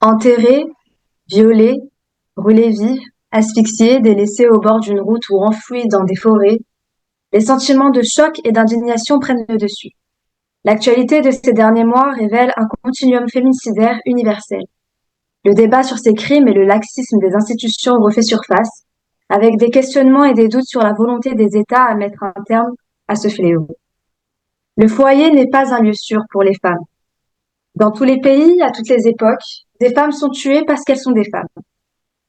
Enterrés, violés, brûlés vifs, asphyxiés, délaissés au bord d'une route ou enfouis dans des forêts, les sentiments de choc et d'indignation prennent le dessus. L'actualité de ces derniers mois révèle un continuum féminicidaire universel. Le débat sur ces crimes et le laxisme des institutions refait surface, avec des questionnements et des doutes sur la volonté des États à mettre un terme à ce fléau. Le foyer n'est pas un lieu sûr pour les femmes. Dans tous les pays, à toutes les époques, des femmes sont tuées parce qu'elles sont des femmes.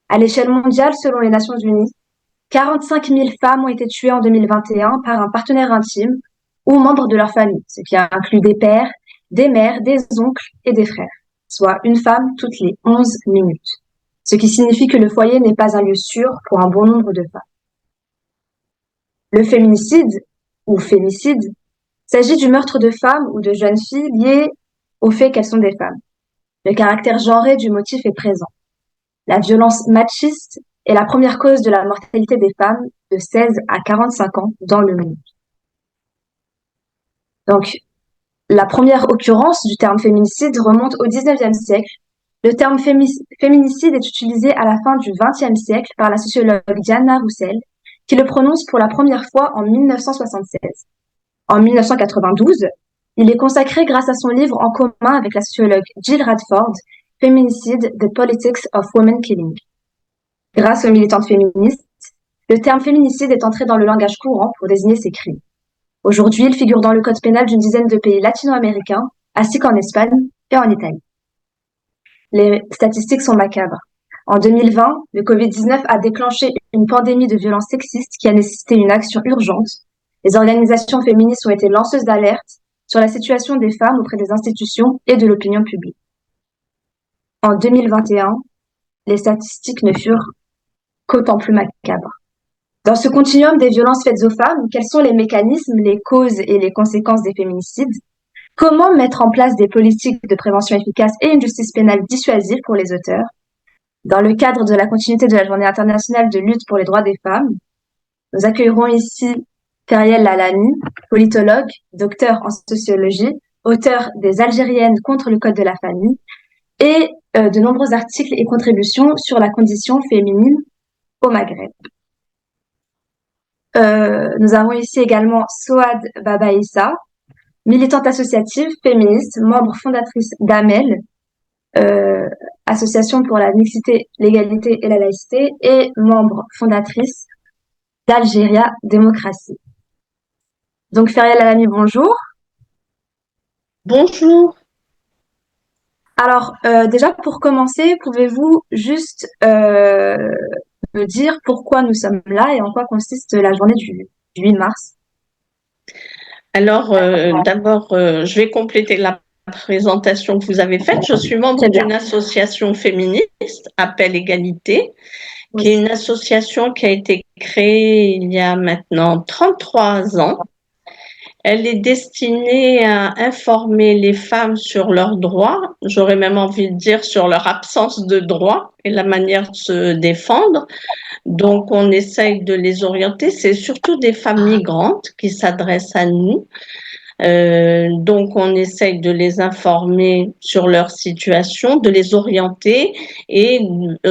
À l'échelle mondiale, selon les Nations Unies, 45 000 femmes ont été tuées en 2021 par un partenaire intime ou membre de leur famille, ce qui inclut des pères, des mères, des oncles et des frères, soit une femme toutes les 11 minutes. Ce qui signifie que le foyer n'est pas un lieu sûr pour un bon nombre de femmes. Le féminicide, ou fémicide, s'agit du meurtre de femmes ou de jeunes filles liées au fait qu'elles sont des femmes. Le caractère genré du motif est présent. La violence machiste est la première cause de la mortalité des femmes de 16 à 45 ans dans le monde. Donc, la première occurrence du terme féminicide remonte au XIXe siècle. Le terme féminicide est utilisé à la fin du XXe siècle par la sociologue Diana Roussel, qui le prononce pour la première fois en 1976. En 1992, il est consacré grâce à son livre en commun avec la sociologue Jill Radford, Feminicide, The Politics of Women Killing. Grâce aux militantes féministes, le terme féminicide est entré dans le langage courant pour désigner ces crimes. Aujourd'hui, il figure dans le code pénal d'une dizaine de pays latino-américains, ainsi qu'en Espagne et en Italie. Les statistiques sont macabres. En 2020, le Covid-19 a déclenché une pandémie de violences sexistes qui a nécessité une action urgente. Les organisations féministes ont été lanceuses d'alerte sur la situation des femmes auprès des institutions et de l'opinion publique. En 2021, les statistiques ne furent qu'autant plus macabres. Dans ce continuum des violences faites aux femmes, quels sont les mécanismes, les causes et les conséquences des féminicides? Comment mettre en place des politiques de prévention efficaces et une justice pénale dissuasive pour les auteurs? Dans le cadre de la continuité de la Journée internationale de lutte pour les droits des femmes, nous accueillerons ici Feriel Lalani, politologue, docteur en sociologie, auteur des Algériennes contre le code de la famille et de nombreux articles et contributions sur la condition féminine au Maghreb. Nous avons ici également Souad Babaïssa, militante associative, féministe, membre fondatrice d'AMEL, Association pour la mixité, l'égalité et la laïcité, et membre fondatrice d'Algéria Démocratie. Donc Feriel Alami, bonjour. Bonjour. Alors, déjà pour commencer, pouvez-vous juste me dire pourquoi nous sommes là et en quoi consiste la journée du 8 mars? Alors, d'abord, je vais compléter la présentation que vous avez faite. Je suis membre Très bien. d'une association féministe, Appel Égalité, Oui. qui est une association qui a été créée il y a maintenant 33 ans. Elle est destinée à informer les femmes sur leurs droits, j'aurais même envie de dire sur leur absence de droits et la manière de se défendre. Donc, on essaye de les orienter. C'est surtout des femmes migrantes qui s'adressent à nous. Donc, on essaye de les informer sur leur situation, de les orienter et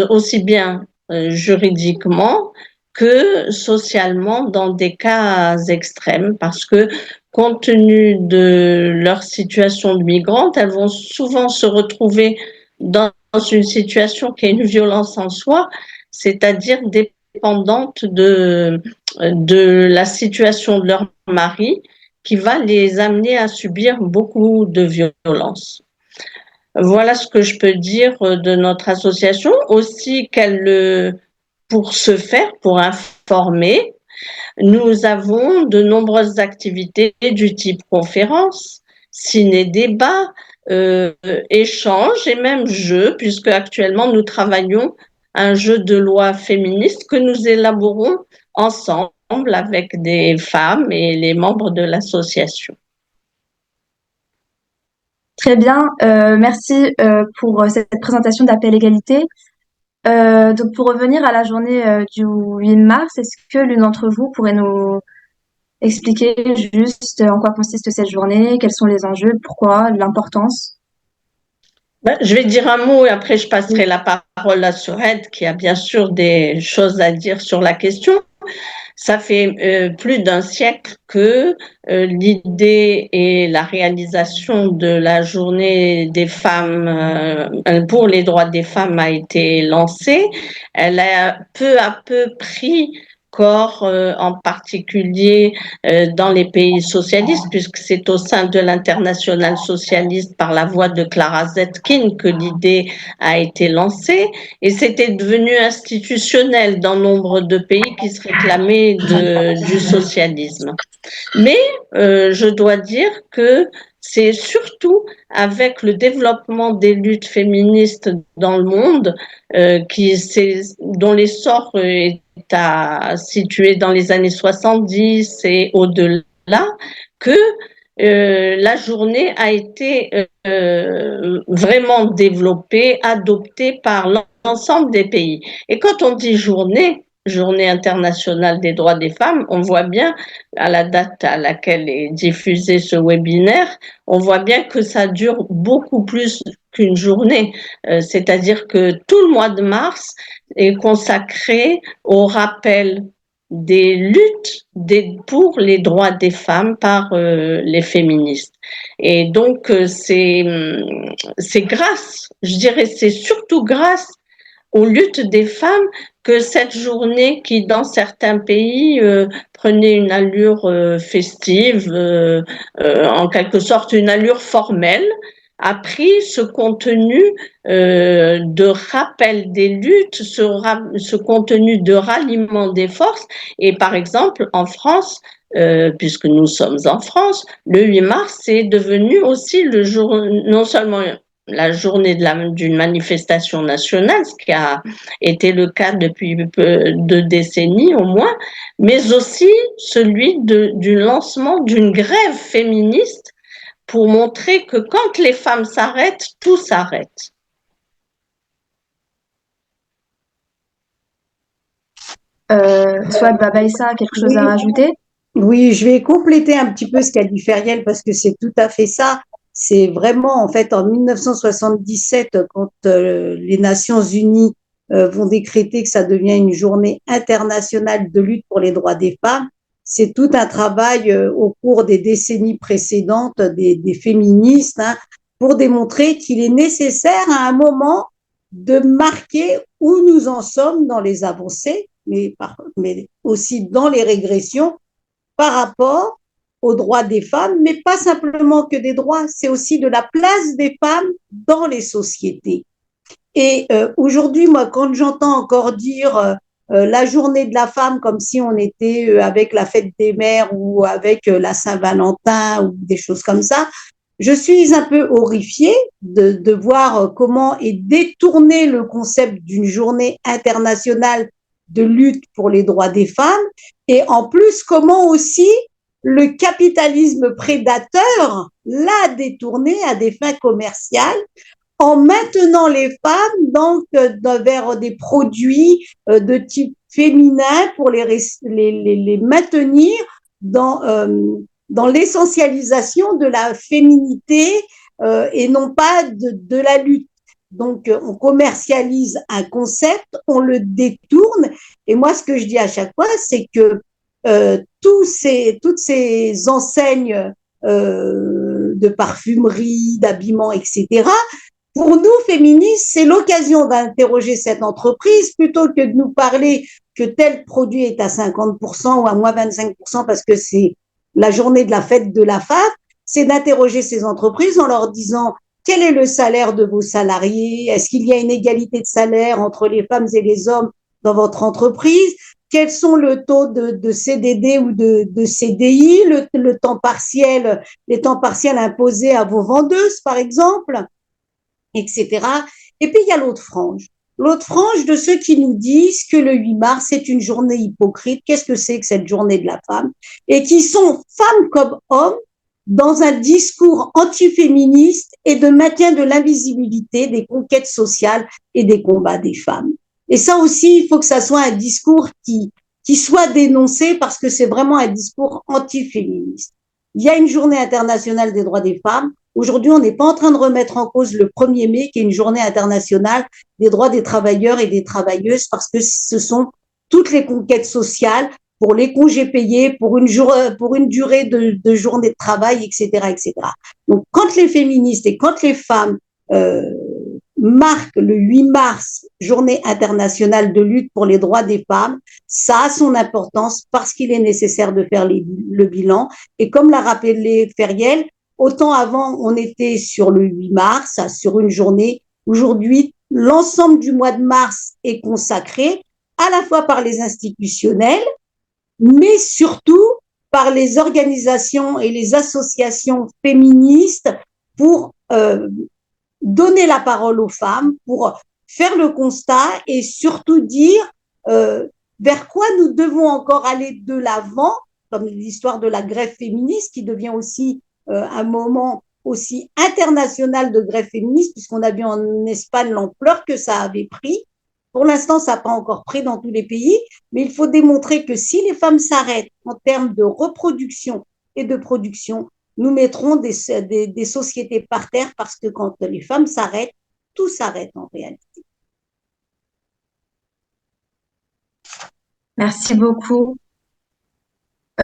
aussi bien juridiquement que socialement dans des cas extrêmes parce que compte tenu de leur situation de migrante, elles vont souvent se retrouver dans une situation qui est une violence en soi, c'est-à-dire dépendante de la situation de leur mari qui va les amener à subir beaucoup de violences. Voilà ce que je peux dire de notre association. Aussi pour ce faire, pour informer, nous avons de nombreuses activités du type conférences, ciné-débats, échanges et même jeux, puisque actuellement nous travaillons un jeu de loi féministe que nous élaborons ensemble avec des femmes et les membres de l'association. Très bien, merci pour cette présentation d'Appel Égalité. Donc pour revenir à la journée du 8 mars, est-ce que l'une d'entre vous pourrait nous expliquer juste en quoi consiste cette journée, quels sont les enjeux, pourquoi, l'importance? Je vais dire un mot et après je passerai la parole à Souhaid qui a bien sûr des choses à dire sur la question. Ça fait plus d'un siècle que l'idée et la réalisation de la journée des femmes pour les droits des femmes a été lancée. Elle a peu à peu pris corps, en particulier dans les pays socialistes, puisque c'est au sein de l'internationale socialiste par la voix de Clara Zetkin que l'idée a été lancée. Et c'était devenu institutionnel dans nombre de pays qui se réclamaient du socialisme. Mais je dois dire que c'est surtout avec le développement des luttes féministes dans le monde, dont l'essor est situé dans les années 70 et au-delà, que la journée a été vraiment développée, adoptée par l'ensemble des pays. Et quand on dit journée internationale des droits des femmes, on voit bien, à la date à laquelle est diffusé ce webinaire, on voit bien que ça dure beaucoup plus qu'une journée. C'est-à-dire que tout le mois de mars est consacré au rappel des luttes pour les droits des femmes par les féministes. Et donc, c'est grâce, je dirais, c'est surtout grâce aux luttes des femmes que cette journée qui, dans certains pays, prenait une allure festive, en quelque sorte une allure formelle, a pris ce contenu de rappel des luttes, ce contenu de ralliement des forces. Et par exemple, en France, puisque nous sommes en France, le 8 mars, c'est devenu aussi le jour, non seulement la journée d'une manifestation nationale, ce qui a été le cas depuis 2 décennies au moins, mais aussi celui du lancement d'une grève féministe pour montrer que quand les femmes s'arrêtent, tout s'arrête. Soit Babaïssa a quelque chose à rajouter? Oui, je vais compléter un petit peu ce qu'a dit Feriel parce que c'est tout à fait ça. C'est vraiment, en fait, en 1977, quand les Nations Unies vont décréter que ça devient une journée internationale de lutte pour les droits des femmes, c'est tout un travail au cours des décennies précédentes des féministes, hein, pour démontrer qu'il est nécessaire à un moment de marquer où nous en sommes dans les avancées, mais aussi dans les régressions par rapport aux droits des femmes, mais pas simplement que des droits, c'est aussi de la place des femmes dans les sociétés. Et aujourd'hui, moi, quand j'entends encore dire la journée de la femme comme si on était avec la fête des mères ou avec la Saint-Valentin ou des choses comme ça, je suis un peu horrifiée de voir comment est détourné le concept d'une journée internationale de lutte pour les droits des femmes et en plus comment aussi le capitalisme prédateur l'a détourné à des fins commerciales en maintenant les femmes donc vers des produits de type féminin pour les maintenir dans l'essentialisation de la féminité et non pas de la lutte. Donc, on commercialise un concept, on le détourne. Et moi, ce que je dis à chaque fois, c'est que toutes ces enseignes de parfumerie, d'habillement, etc., pour nous, féministes, c'est l'occasion d'interroger cette entreprise plutôt que de nous parler que tel produit est à 50% ou à moins 25% parce que c'est la journée de la fête de la femme, c'est d'interroger ces entreprises en leur disant quel est le salaire de vos salariés? Est-ce qu'il y a une égalité de salaire entre les femmes et les hommes dans votre entreprise? Quels sont le taux de CDD ou de CDI, le temps partiel, les temps partiels imposés à vos vendeuses, par exemple, etc. Et puis, il y a l'autre frange de ceux qui nous disent que le 8 mars, c'est une journée hypocrite. Qu'est-ce que c'est que cette journée de la femme? Et qui sont, femmes comme hommes, dans un discours antiféministe et de maintien de l'invisibilité des conquêtes sociales et des combats des femmes. Et ça aussi, il faut que ça soit un discours qui soit dénoncé parce que c'est vraiment un discours antiféministe. Il y a une journée internationale des droits des femmes. Aujourd'hui, on n'est pas en train de remettre en cause le 1er mai, qui est une journée internationale des droits des travailleurs et des travailleuses, parce que ce sont toutes les conquêtes sociales pour les congés payés, pour une durée de journée de travail, etc., etc. Donc, quand les féministes et quand les femmes marquent le 8 mars, journée internationale de lutte pour les droits des femmes, ça a son importance parce qu'il est nécessaire de faire le bilan. Et comme l'a rappelé Feriel, autant avant, on était sur le 8 mars, sur une journée. Aujourd'hui, l'ensemble du mois de mars est consacré à la fois par les institutionnels, mais surtout par les organisations et les associations féministes pour donner la parole aux femmes, pour faire le constat et surtout dire vers quoi nous devons encore aller de l'avant, comme l'histoire de la grève féministe qui devient aussi un moment aussi international de grève féministe, puisqu'on a vu en Espagne l'ampleur que ça avait pris. Pour l'instant, ça n'a pas encore pris dans tous les pays, mais il faut démontrer que si les femmes s'arrêtent en termes de reproduction et de production, nous mettrons des sociétés par terre, parce que quand les femmes s'arrêtent, tout s'arrête en réalité. Merci beaucoup.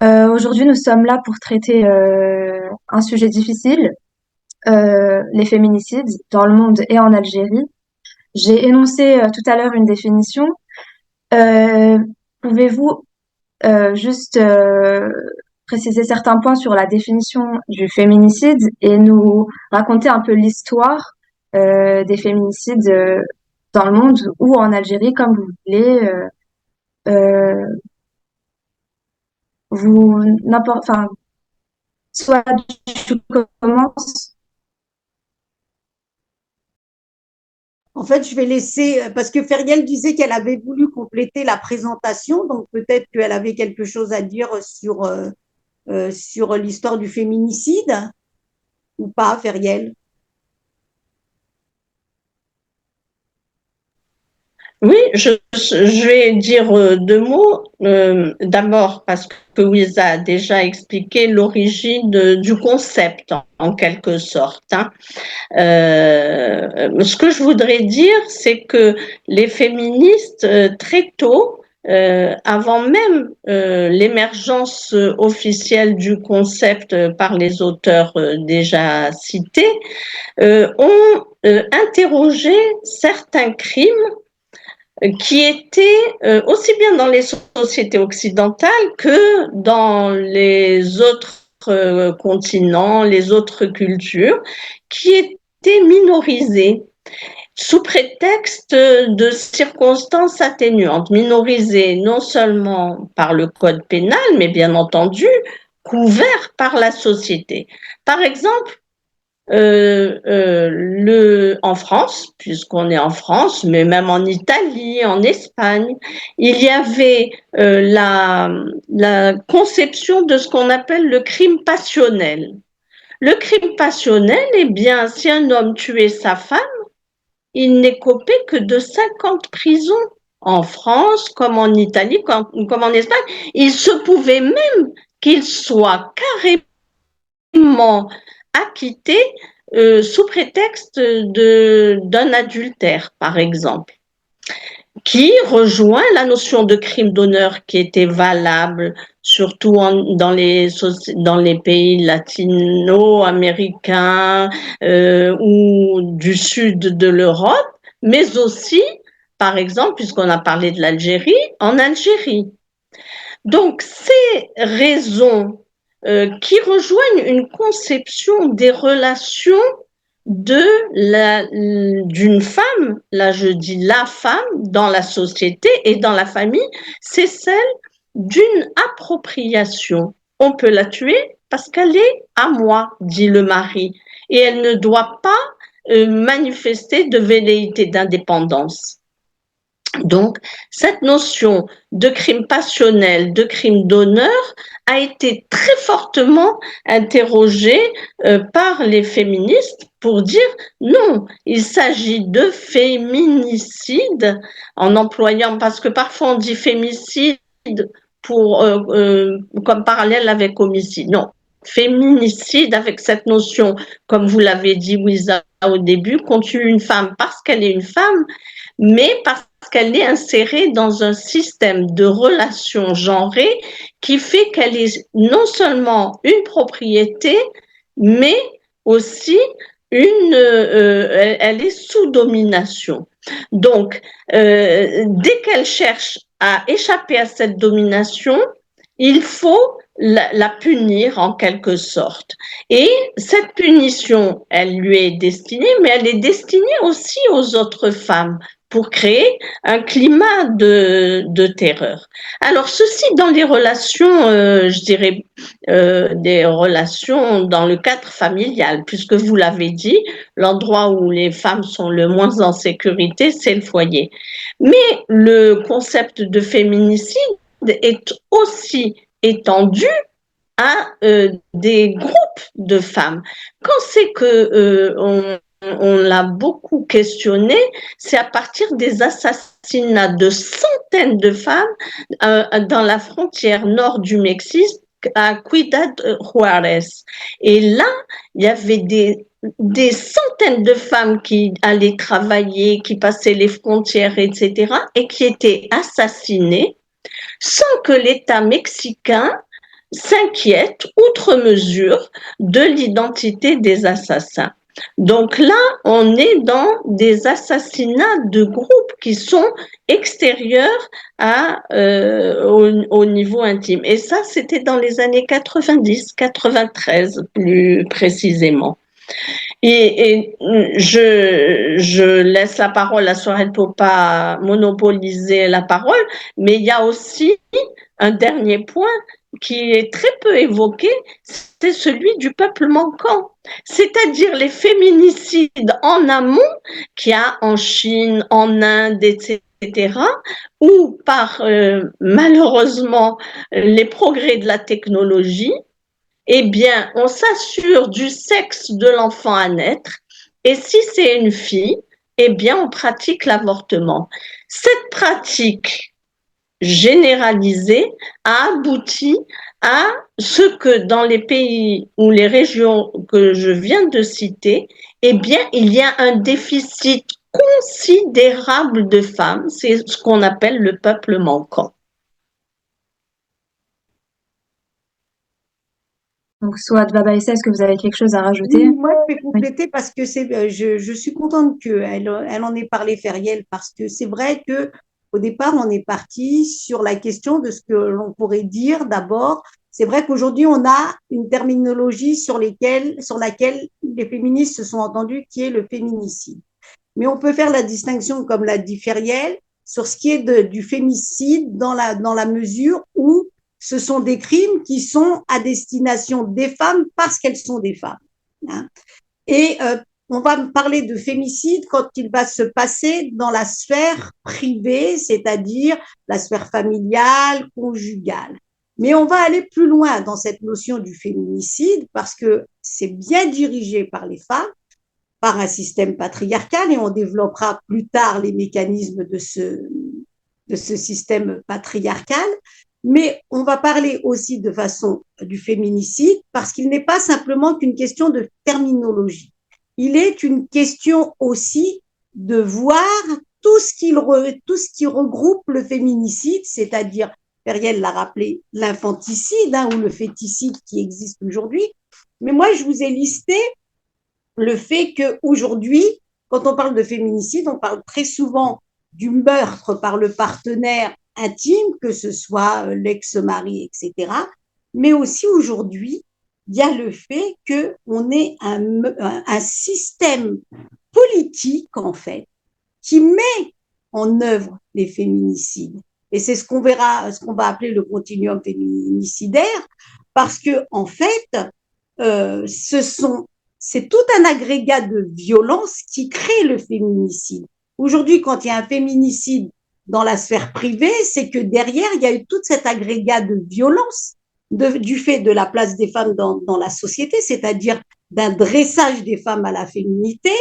Aujourd'hui, nous sommes là pour traiter un sujet difficile, les féminicides dans le monde et en Algérie. J'ai énoncé tout à l'heure une définition. Pouvez-vous juste préciser certains points sur la définition du féminicide et nous raconter un peu l'histoire des féminicides dans le monde ou en Algérie, comme vous voulez. Enfin, soit tu commences. En fait, je vais laisser, parce que Feriel disait qu'elle avait voulu compléter la présentation, donc peut-être qu'elle avait quelque chose à dire sur l'histoire du féminicide, ou pas, Feriel? Oui, je vais dire deux mots. D'abord, parce que Louisa a déjà expliqué l'origine du concept, en quelque sorte. Ce que je voudrais dire, c'est que les féministes, très tôt, avant même l'émergence officielle du concept par les auteurs déjà cités, ont interrogé certains crimes qui étaient aussi bien dans les sociétés occidentales que dans les autres continents, les autres cultures, qui étaient minorisées sous prétexte de circonstances atténuantes, minorisées non seulement par le code pénal, mais bien entendu couverts par la société. Par exemple, en France, puisqu'on est en France, mais même en Italie, en Espagne, il y avait la conception de ce qu'on appelle le crime passionnel. Le crime passionnel, eh bien, si un homme tuait sa femme, il n'écopait que de 5 ans de prison. En France, comme en Italie, comme en Espagne, il se pouvait même qu'il soit carrément acquitté sous prétexte d'un adultère, par exemple, qui rejoint la notion de crime d'honneur qui était valable surtout dans les pays latino-américains ou du sud de l'Europe, mais aussi, par exemple, puisqu'on a parlé de l'Algérie, en Algérie. Donc, ces raisons qui rejoignent une conception des relations d'une femme, là je dis la femme, dans la société et dans la famille, c'est celle d'une appropriation. On peut la tuer parce qu'elle est à moi, dit le mari, et elle ne doit pas manifester de velléité d'indépendance. Donc, cette notion de crime passionnel, de crime d'honneur, a été très fortement interrogée par les féministes pour dire non, il s'agit de féminicide, en employant, parce que parfois on dit fémicide comme parallèle avec homicide. Non, féminicide avec cette notion, comme vous l'avez dit, Wiza, au début, qu'on tue une femme parce qu'elle est une femme, mais parce qu'elle est insérée dans un système de relations genrées qui fait qu'elle est non seulement une propriété, mais aussi elle est sous domination. Donc, dès qu'elle cherche à échapper à cette domination, il faut la punir en quelque sorte. Et cette punition, elle lui est destinée, mais elle est destinée aussi aux autres femmes pour créer un climat de terreur. Alors, ceci dans les relations, je dirais, des relations dans le cadre familial, puisque vous l'avez dit, l'endroit où les femmes sont le moins en sécurité, c'est le foyer. Mais le concept de féminicide est aussi étendu à des groupes de femmes. Quand c'est que on l'a beaucoup questionné, c'est à partir des assassinats de centaines de femmes dans la frontière nord du Mexique à Ciudad Juárez. Et là, il y avait des centaines de femmes qui allaient travailler, qui passaient les frontières, etc., et qui étaient assassinées sans que l'État mexicain s'inquiète outre mesure de l'identité des assassins. Donc là, on est dans des assassinats de groupes qui sont extérieurs au niveau intime. Et ça, c'était dans les années 90, 93 plus précisément. Et je laisse la parole à Sorel pour pas monopoliser la parole, mais il y a aussi un dernier point qui est très peu évoqué, c'est celui du peuple manquant, c'est-à-dire les féminicides en amont qu'il y a en Chine, en Inde, etc., où par malheureusement les progrès de la technologie, eh bien, on s'assure du sexe de l'enfant à naître, et si c'est une fille, eh bien, on pratique l'avortement. Cette pratique généralisée a abouti à ce que dans les pays ou les régions que je viens de citer, eh bien, il y a un déficit considérable de femmes, c'est ce qu'on appelle le peuple manquant. Donc, soit Babaïssa, est-ce que vous avez quelque chose à rajouter? Oui, moi, je vais compléter parce que je suis contente qu'elle elle en ait parlé, Feriel, parce que c'est vrai que au départ, on est parti sur la question de ce que l'on pourrait dire d'abord. C'est vrai qu'aujourd'hui, on a une terminologie sur laquelle les féministes se sont entendus, qui est le féminicide. Mais on peut faire la distinction, comme l'a dit Feriel, sur ce qui est du fémicide dans la mesure où ce sont des crimes qui sont à destination des femmes parce qu'elles sont des femmes. Hein. Et on va parler de fémicide quand il va se passer dans la sphère privée, c'est-à-dire la sphère familiale, conjugale. Mais on va aller plus loin dans cette notion du féminicide parce que c'est bien dirigé par les femmes, par un système patriarcal, et on développera plus tard les mécanismes de ce système patriarcal. Mais on va parler aussi de façon du féminicide parce qu'il n'est pas simplement qu'une question de terminologie. Il est une question aussi de voir tout ce qui regroupe le féminicide, c'est-à-dire, Feriel l'a rappelé, l'infanticide ou le féticide qui existe aujourd'hui. Mais moi, je vous ai listé le fait qu'aujourd'hui, quand on parle de féminicide, on parle très souvent du meurtre par le partenaire intime, que ce soit l'ex-mari, etc. Mais aussi aujourd'hui, il y a le fait qu'on ait un système politique, en fait, qui met en œuvre les féminicides. Et c'est ce qu'on verra, ce qu'on va appeler le continuum féminicidaire, parce que, en fait, c'est tout un agrégat de violence qui crée le féminicide. Aujourd'hui, quand il y a un féminicide dans la sphère privée, c'est que derrière, il y a eu tout cet agrégat de violence du fait de la place des femmes dans la société, c'est-à-dire d'un dressage des femmes à la féminité,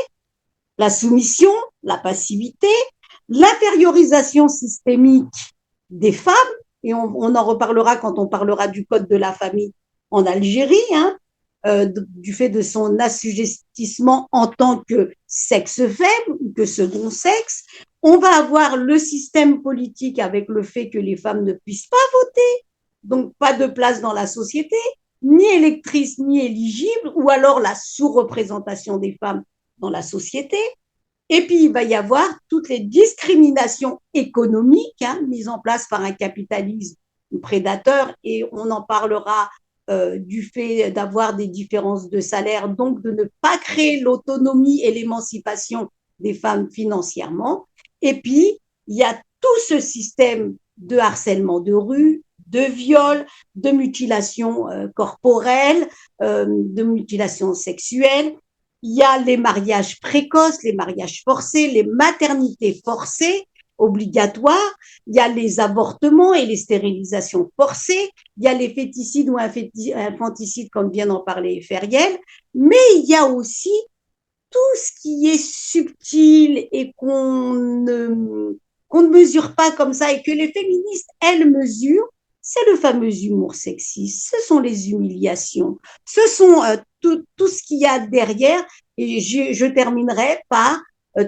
la soumission, la passivité, l'intériorisation systémique des femmes, et on en reparlera quand on parlera du code de la famille en Algérie, hein, du fait de son assujettissement en tant que sexe faible ou que second sexe. On va avoir le système politique avec le fait que les femmes ne puissent pas voter, donc pas de place dans la société, ni électrices ni éligibles, ou alors la sous-représentation des femmes dans la société. Et puis, il va y avoir toutes les discriminations économiques mises en place par un capitalisme prédateur, et on en parlera du fait d'avoir des différences de salaire, donc de ne pas créer l'autonomie et l'émancipation des femmes financièrement. Et puis, il y a tout ce système de harcèlement de rue, de viol, de mutilation corporelle, de mutilation sexuelle. Il y a les mariages précoces, les mariages forcés, les maternités forcées obligatoires, il y a les avortements et les stérilisations forcées, il y a les féticides ou infanticides, comme vient d'en parler Feriel, mais il y a aussi tout ce qui est subtil et qu'on ne mesure pas comme ça et que les féministes, elles, mesurent, c'est le fameux humour sexiste, ce sont les humiliations, ce sont tout ce qu'il y a derrière. Et je terminerai par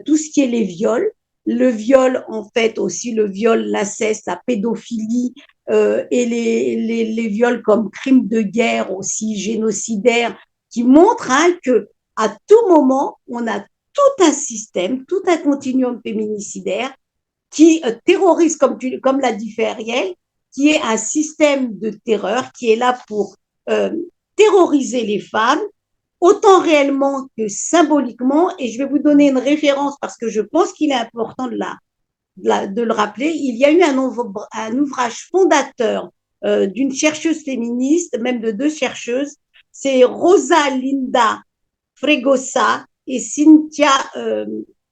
tout ce qui est les viols. Le viol, en fait, aussi le viol, l'inceste, la pédophilie et les viols comme crimes de guerre aussi génocidaires qui montrent que à tout moment, on a tout un système, tout un continuum féminicidaire qui terrorise, comme l'a dit Feriel, qui est un système de terreur qui est là pour terroriser les femmes, autant réellement que symboliquement. Et je vais vous donner une référence parce que je pense qu'il est important de le rappeler. Il y a eu un ouvrage fondateur d'une chercheuse féministe, même de deux chercheuses, c'est Rosa Linda Fregosa et Cynthia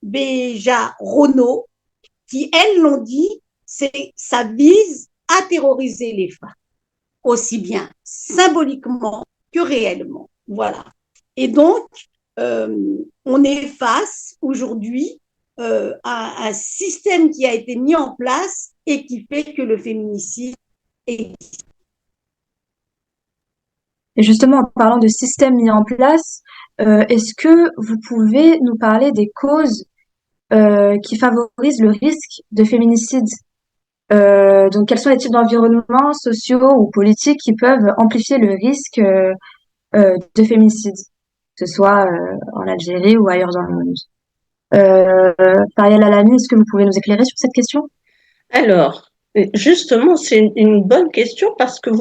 Beja Rono, qui, elles, l'ont dit, ça vise à terroriser les femmes, aussi bien symboliquement que réellement. Voilà. Et donc, on est face aujourd'hui à un système qui a été mis en place et qui fait que le féminicide existe. Et justement, en parlant de système mis en place, est-ce que vous pouvez nous parler des causes qui favorisent le risque de féminicide? Donc, quels sont les types d'environnements sociaux ou politiques qui peuvent amplifier le risque de féminicide, que ce soit en Algérie ou ailleurs dans le monde? Fariel Alami, est-ce que vous pouvez nous éclairer sur cette question? Alors, justement, c'est une bonne question parce que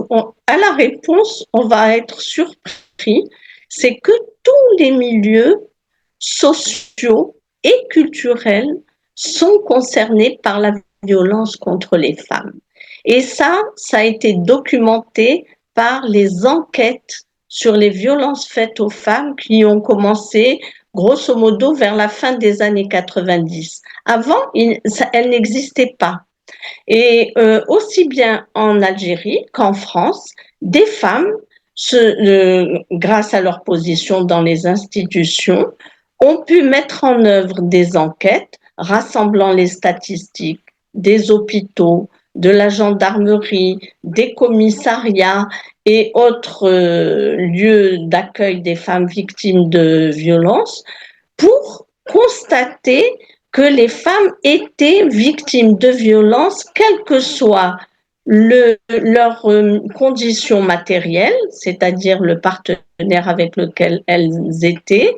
à la réponse, on va être surpris. C'est que tous les milieux sociaux et culturels sont concernés par la violence contre les femmes. Et ça a été documenté par les enquêtes sur les violences faites aux femmes qui ont commencé grosso modo vers la fin des années 90. Avant, elles n'existaient pas. Et aussi bien en Algérie qu'en France, des femmes, grâce à leur position dans les institutions, ont pu mettre en œuvre des enquêtes rassemblant les statistiques des hôpitaux, de la gendarmerie, des commissariats et autres lieux d'accueil des femmes victimes de violences pour constater que les femmes étaient victimes de violences, quelle que soit leur condition matérielle, c'est-à-dire le partenaire avec lequel elles étaient,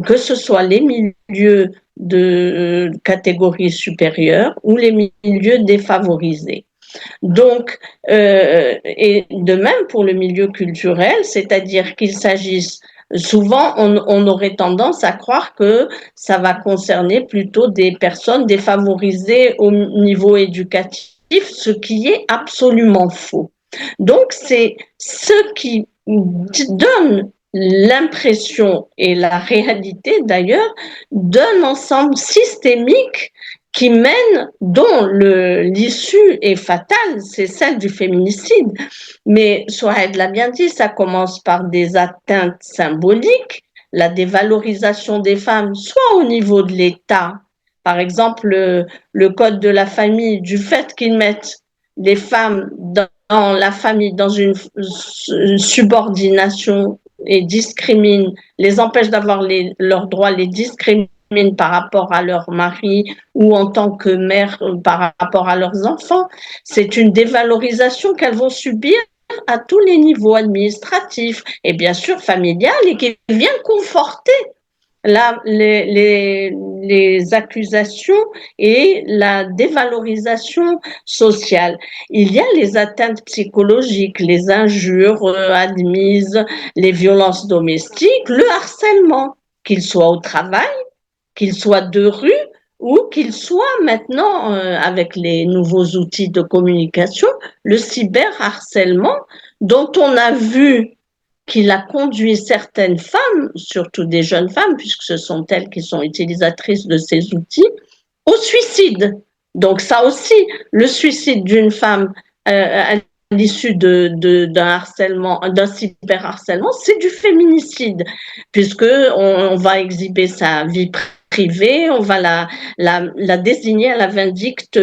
que ce soit les milieux de catégorie supérieure ou les milieux défavorisés. Donc, et de même pour le milieu culturel, c'est-à-dire qu'il s'agisse souvent, on aurait tendance à croire que ça va concerner plutôt des personnes défavorisées au niveau éducatif, ce qui est absolument faux. Donc, c'est ce qui donne l'impression et la réalité d'ailleurs d'un ensemble systémique qui mène, dont l'issue est fatale, c'est celle du féminicide. Mais Souhaïd l'a bien dit, ça commence par des atteintes symboliques, la dévalorisation des femmes, soit au niveau de l'État, par exemple le code de la famille, du fait qu'ils mettent les femmes dans la famille dans une subordination et discriminent, les empêchent d'avoir leurs droits, les discriminent par rapport à leur mari ou en tant que mère par rapport à leurs enfants, c'est une dévalorisation qu'elles vont subir à tous les niveaux administratifs et bien sûr familial et qui vient conforter les accusations et la dévalorisation sociale. Il y a les atteintes psychologiques, les injures admises, les violences domestiques, le harcèlement, qu'il soit au travail, qu'il soit de rue ou qu'il soit maintenant, avec les nouveaux outils de communication, le cyberharcèlement dont on a vu qu'il a conduit certaines femmes, surtout des jeunes femmes, puisque ce sont elles qui sont utilisatrices de ces outils, au suicide. Donc ça aussi, le suicide d'une femme à l'issue d'un harcèlement, d'un cyberharcèlement, c'est du féminicide, puisque on va exhiber sa vie privée, on va la désigner à la vindicte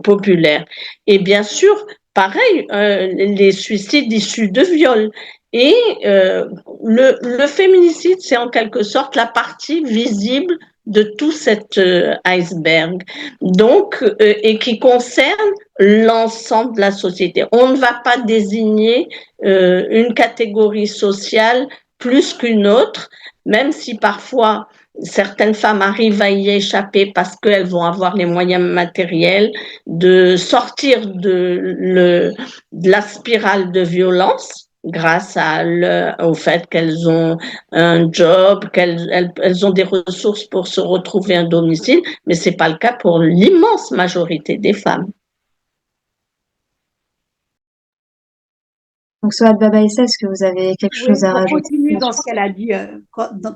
populaire. Et bien sûr, pareil, les suicides issus de viols. Et le féminicide, c'est en quelque sorte la partie visible de tout cet iceberg, donc, et qui concerne l'ensemble de la société. On ne va pas désigner une catégorie sociale plus qu'une autre, même si parfois certaines femmes arrivent à y échapper parce qu'elles vont avoir les moyens matériels de sortir de la spirale de violence grâce au fait qu'elles ont un job, qu'elles ont des ressources pour se retrouver un domicile, mais ce n'est pas le cas pour l'immense majorité des femmes. Donc, Souad Baba Issa, est-ce que vous avez quelque chose à rajouter? Continuer dans ce qu'elle a dit,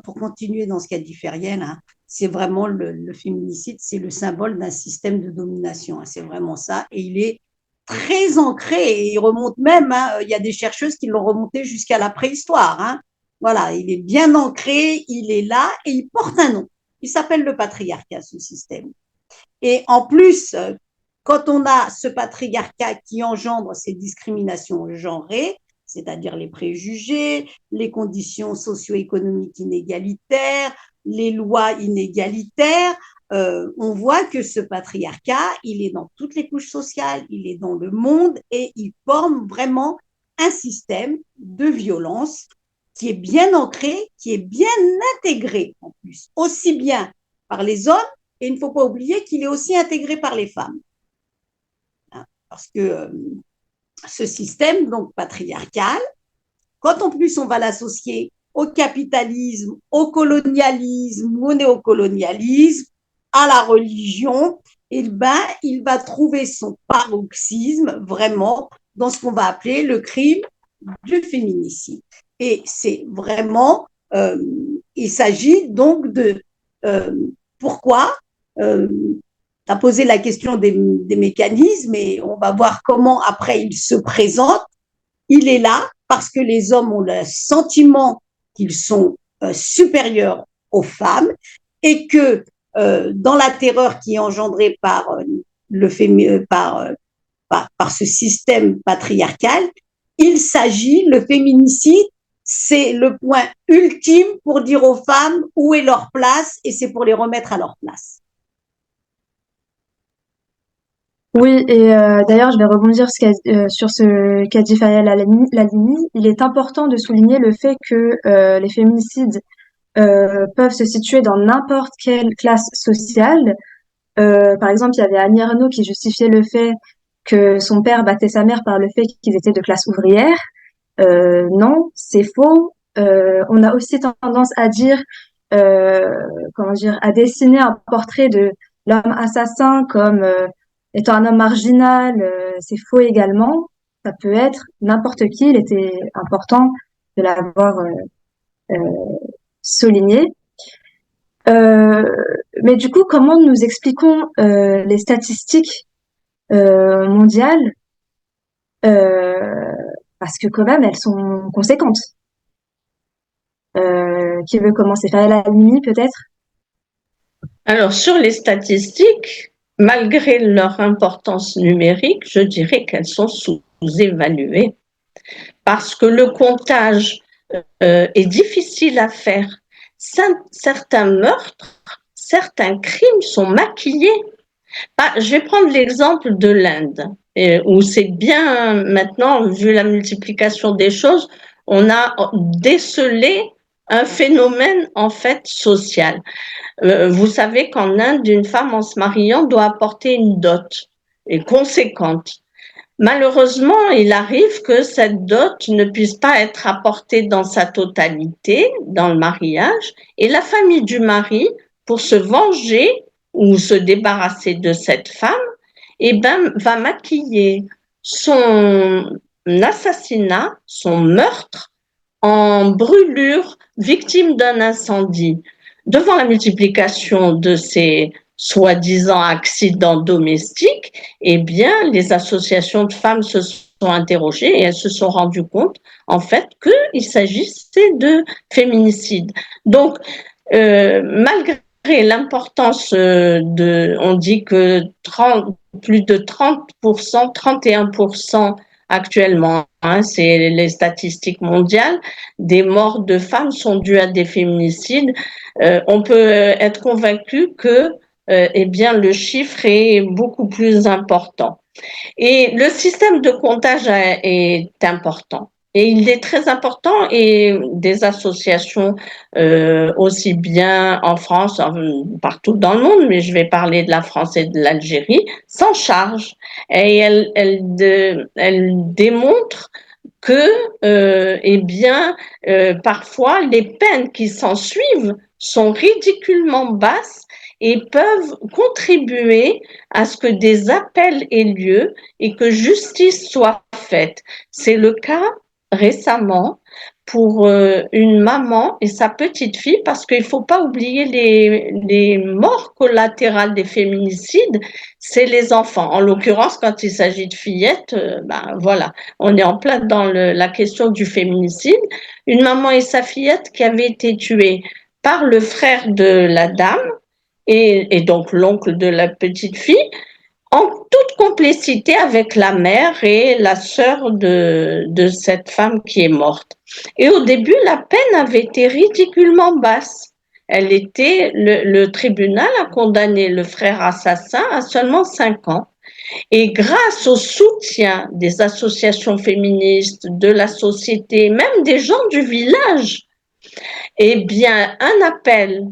pour continuer dans ce qu'a dit Feriel, hein, c'est vraiment le féminicide, c'est le symbole d'un système de domination. Hein, c'est vraiment ça. Et il est très ancré et il remonte même, hein, il y a des chercheuses qui l'ont remonté jusqu'à la préhistoire. Hein. Voilà, il est bien ancré, il est là et il porte un nom. Il s'appelle le patriarcat, ce système. Et en plus, quand on a ce patriarcat qui engendre ces discriminations genrées, c'est-à-dire les préjugés, les conditions socio-économiques inégalitaires, les lois inégalitaires, on voit que ce patriarcat, il est dans toutes les couches sociales, il est dans le monde et il forme vraiment un système de violence qui est bien ancré, qui est bien intégré en plus, aussi bien par les hommes, et il ne faut pas oublier qu'il est aussi intégré par les femmes. Parce que ce système, donc patriarcal, quand en plus on va l'associer au capitalisme, au colonialisme, au néocolonialisme, à la religion, eh ben, il va trouver son paroxysme vraiment dans ce qu'on va appeler le crime du féminicide. Et c'est vraiment, il s'agit donc de pourquoi tu as posé la question des mécanismes et on va voir comment après il se présente. Il est là parce que les hommes ont le sentiment qu'ils sont supérieurs aux femmes et que dans la terreur qui est engendrée par ce système patriarcal, il s'agit, le féminicide, c'est le point ultime pour dire aux femmes où est leur place et c'est pour les remettre à leur place. Oui, et d'ailleurs, je vais rebondir sur ce qu'a dit Fariel Lalimi. Il est important de souligner le fait que les féminicides peuvent se situer dans n'importe quelle classe sociale. Par exemple, il y avait Annie Ernaux qui justifiait le fait que son père battait sa mère par le fait qu'ils étaient de classe ouvrière. Non, c'est faux. On a aussi tendance à dire, à dessiner un portrait de l'homme assassin comme étant un homme marginal. C'est faux également. Ça peut être n'importe qui. Il était important de l'avoir souligné. Mais du coup, comment nous expliquons les statistiques mondiales parce que quand même, elles sont conséquentes. Qui veut commencer? Fariel Lalimi, peut-être? Alors, sur les statistiques, malgré leur importance numérique, je dirais qu'elles sont évaluer parce que le comptage est difficile à faire. Certains meurtres, certains crimes sont maquillés. Je vais prendre l'exemple de l'Inde, où c'est bien maintenant, vu la multiplication des choses, on a décelé un phénomène en fait social. Vous savez qu'en Inde, une femme en se mariant doit apporter une dot et conséquente. Malheureusement, il arrive que cette dot ne puisse pas être apportée dans sa totalité dans le mariage et la famille du mari, pour se venger ou se débarrasser de cette femme, eh ben, va maquiller son assassinat, son meurtre en brûlure, victime d'un incendie. Devant la multiplication de ces soi-disant accidents domestiques, eh bien, les associations de femmes se sont interrogées et elles se sont rendues compte, en fait, qu'il s'agissait de féminicide. Donc, malgré l'importance on dit que plus de 30%, 31% actuellement, c'est les statistiques mondiales, des morts de femmes sont dues à des féminicides. On peut être convaincu que eh bien, le chiffre est beaucoup plus important. Et le système de comptage est important. Et il est très important et des associations aussi bien en France, partout dans le monde, mais je vais parler de la France et de l'Algérie, s'en chargent. Et elles démontrent que, eh bien, parfois les peines qui s'en suivent sont ridiculement basses et peuvent contribuer à ce que des appels aient lieu et que justice soit faite. C'est le cas récemment pour une maman et sa petite fille, parce qu'il ne faut pas oublier les morts collatérales des féminicides, c'est les enfants. En l'occurrence, quand il s'agit de fillettes, ben voilà, on est en plein dans la question du féminicide. Une maman et sa fillette qui avaient été tuées par le frère de la dame et donc l'oncle de la petite fille, en toute complicité avec la mère et la sœur de cette femme qui est morte. Et au début, la peine avait été ridiculement basse. Le tribunal a condamné le frère assassin à seulement 5 ans. Et grâce au soutien des associations féministes, de la société, même des gens du village, eh bien, un appel,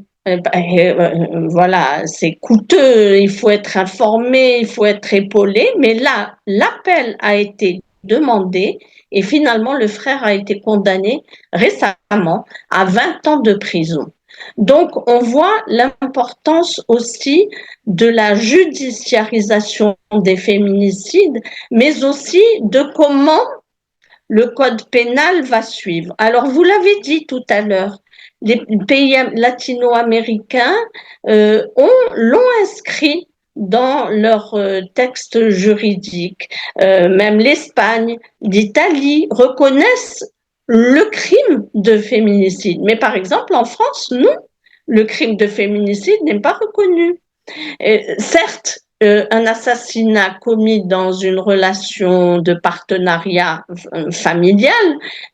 voilà, c'est coûteux, il faut être informé, il faut être épaulé, mais là, l'appel a été demandé et finalement, le frère a été condamné récemment à 20 ans de prison. Donc, on voit l'importance aussi de la judiciarisation des féminicides, mais aussi de comment le code pénal va suivre. Alors, vous l'avez dit tout à l'heure, les pays latino-américains l'ont inscrit dans leurs textes juridiques. Même l'Espagne, l'Italie reconnaissent le crime de féminicide. Mais par exemple, en France, non, le crime de féminicide n'est pas reconnu. Certes, un assassinat commis dans une relation de partenariat familial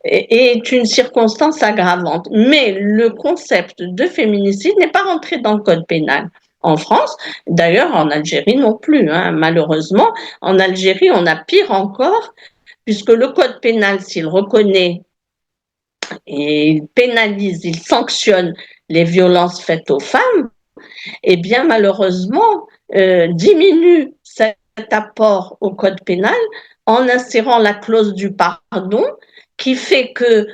est une circonstance aggravante, mais le concept de féminicide n'est pas rentré dans le code pénal. En France, d'ailleurs en Algérie non plus, malheureusement. En Algérie, on a pire encore, puisque le code pénal, s'il reconnaît et il pénalise, il sanctionne les violences faites aux femmes, eh bien malheureusement, diminue cet apport au code pénal en insérant la clause du pardon qui fait que,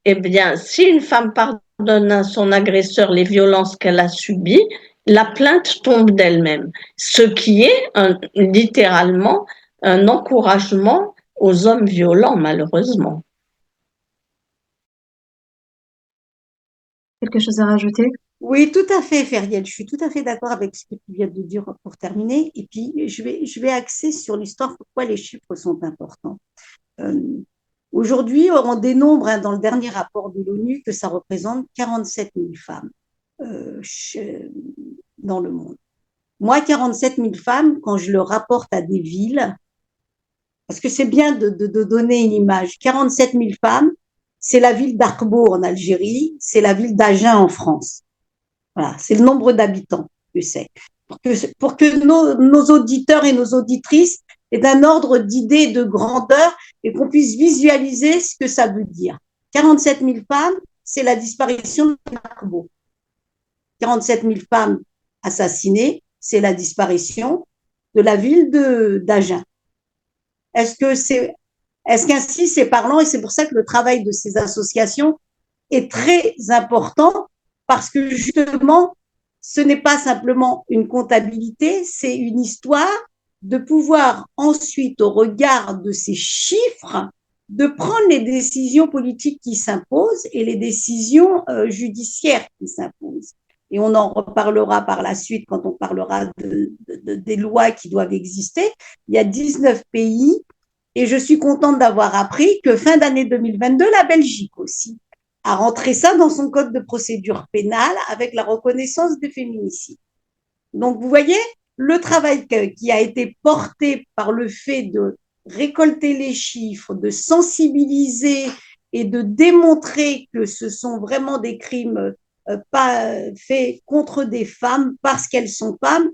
eh bien, si une femme pardonne à son agresseur les violences qu'elle a subies, la plainte tombe d'elle-même, ce qui est littéralement un encouragement aux hommes violents, malheureusement. Quelque chose à rajouter? Oui, tout à fait, Feriel. Je suis tout à fait d'accord avec ce que tu viens de dire pour terminer. Et puis, je vais axer sur l'histoire, pourquoi les chiffres sont importants. Euh, Aujourd'hui, on dénombre dans le dernier rapport de l'ONU que ça représente 47 000 femmes dans le monde. Moi, 47 000 femmes, quand je le rapporte à des villes, parce que c'est bien de donner une image. 47 000 femmes, c'est la ville d'Arbour en Algérie, c'est la ville d'Agen en France. Voilà, c'est le nombre d'habitants que c'est. Pour que nos auditeurs et nos auditrices aient un ordre d'idée et de grandeur et qu'on puisse visualiser ce que ça veut dire. 47 000 femmes, c'est la disparition de Arbour. 47 000 femmes assassinées, c'est la disparition de la ville d'Agen. Est-ce qu'ainsi c'est parlant, et c'est pour ça que le travail de ces associations est très important, parce que justement, ce n'est pas simplement une comptabilité, c'est une histoire de pouvoir ensuite, au regard de ces chiffres, de prendre les décisions politiques qui s'imposent et les décisions judiciaires qui s'imposent. Et on en reparlera par la suite quand on parlera des lois qui doivent exister. Il y a 19 pays et je suis contente d'avoir appris que fin d'année 2022, la Belgique aussi a rentré ça dans son code de procédure pénale avec la reconnaissance des féminicides. Donc, vous voyez, le travail qui a été porté par le fait de récolter les chiffres, de sensibiliser et de démontrer que ce sont vraiment des crimes pas faits contre des femmes parce qu'elles sont femmes,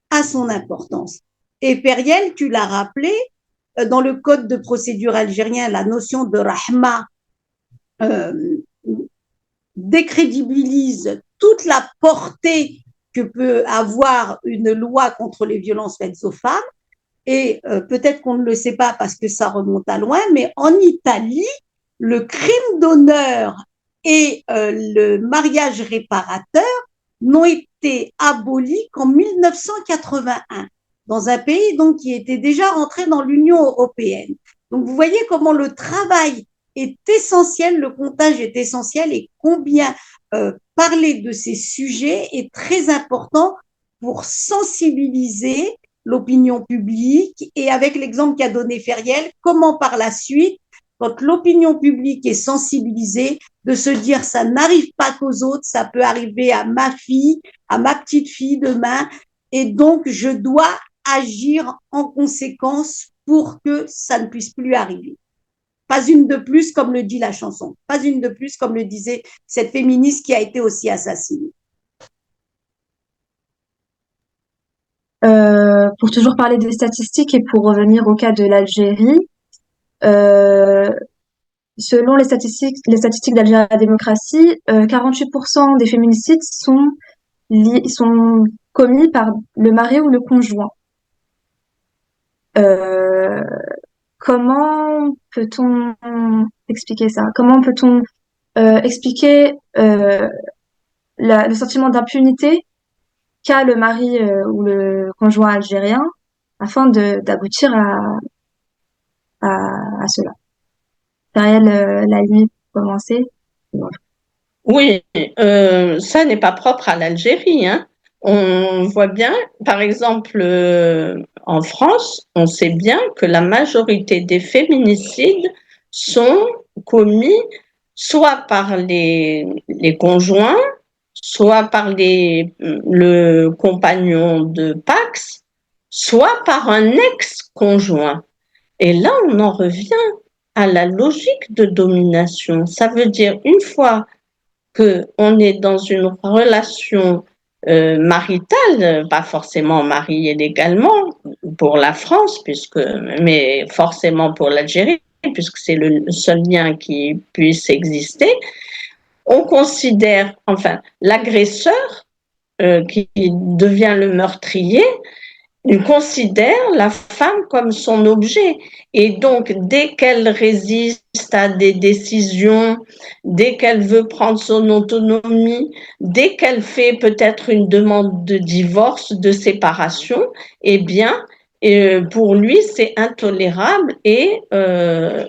a son importance. Et Periel, tu l'as rappelé, dans le code de procédure algérien, la notion de rahma euh, décrédibilise toute la portée que peut avoir une loi contre les violences faites aux femmes. Et peut-être qu'on ne le sait pas parce que ça remonte à loin, mais en Italie, le crime d'honneur et le mariage réparateur n'ont été abolis qu'en 1981, dans un pays donc qui était déjà rentré dans l'Union européenne. Donc vous voyez comment le travail est essentiel, le comptage est essentiel et combien parler de ces sujets est très important pour sensibiliser l'opinion publique et avec l'exemple qu'a donné Feriel, comment par la suite, quand l'opinion publique est sensibilisée, de se dire ça n'arrive pas qu'aux autres, ça peut arriver à ma fille, à ma petite fille demain, et donc je dois agir en conséquence pour que ça ne puisse plus arriver. Pas une de plus, comme le dit la chanson. Pas une de plus, comme le disait cette féministe qui a été aussi assassinée. Pour toujours parler des statistiques et pour revenir au cas de l'Algérie, euh, selon les statistiques d'Algérie à la démocratie, 48% des féminicides sont commis par le mari ou le conjoint. Comment peut-on expliquer ça? Comment peut-on expliquer le sentiment d'impunité qu'a le mari ou le conjoint algérien afin d'aboutir à cela? Ariel, la limite pour commencer. Oui, ça n'est pas propre à l'Algérie, hein. On voit bien, par exemple, en France, on sait bien que la majorité des féminicides sont commis soit par les conjoints, soit par le compagnon de Pax, soit par un ex-conjoint. Et là, on en revient à la logique de domination. Ça veut dire, une fois qu'on est dans une relation maritale, pas forcément mariée légalement pour la France, mais forcément pour l'Algérie, puisque c'est le seul lien qui puisse exister, on considère, enfin, l'agresseur qui devient le meurtrier, il considère la femme comme son objet. Et donc, dès qu'elle résiste à des décisions, dès qu'elle veut prendre son autonomie, dès qu'elle fait peut-être une demande de divorce, de séparation, eh bien, pour lui, c'est intolérable et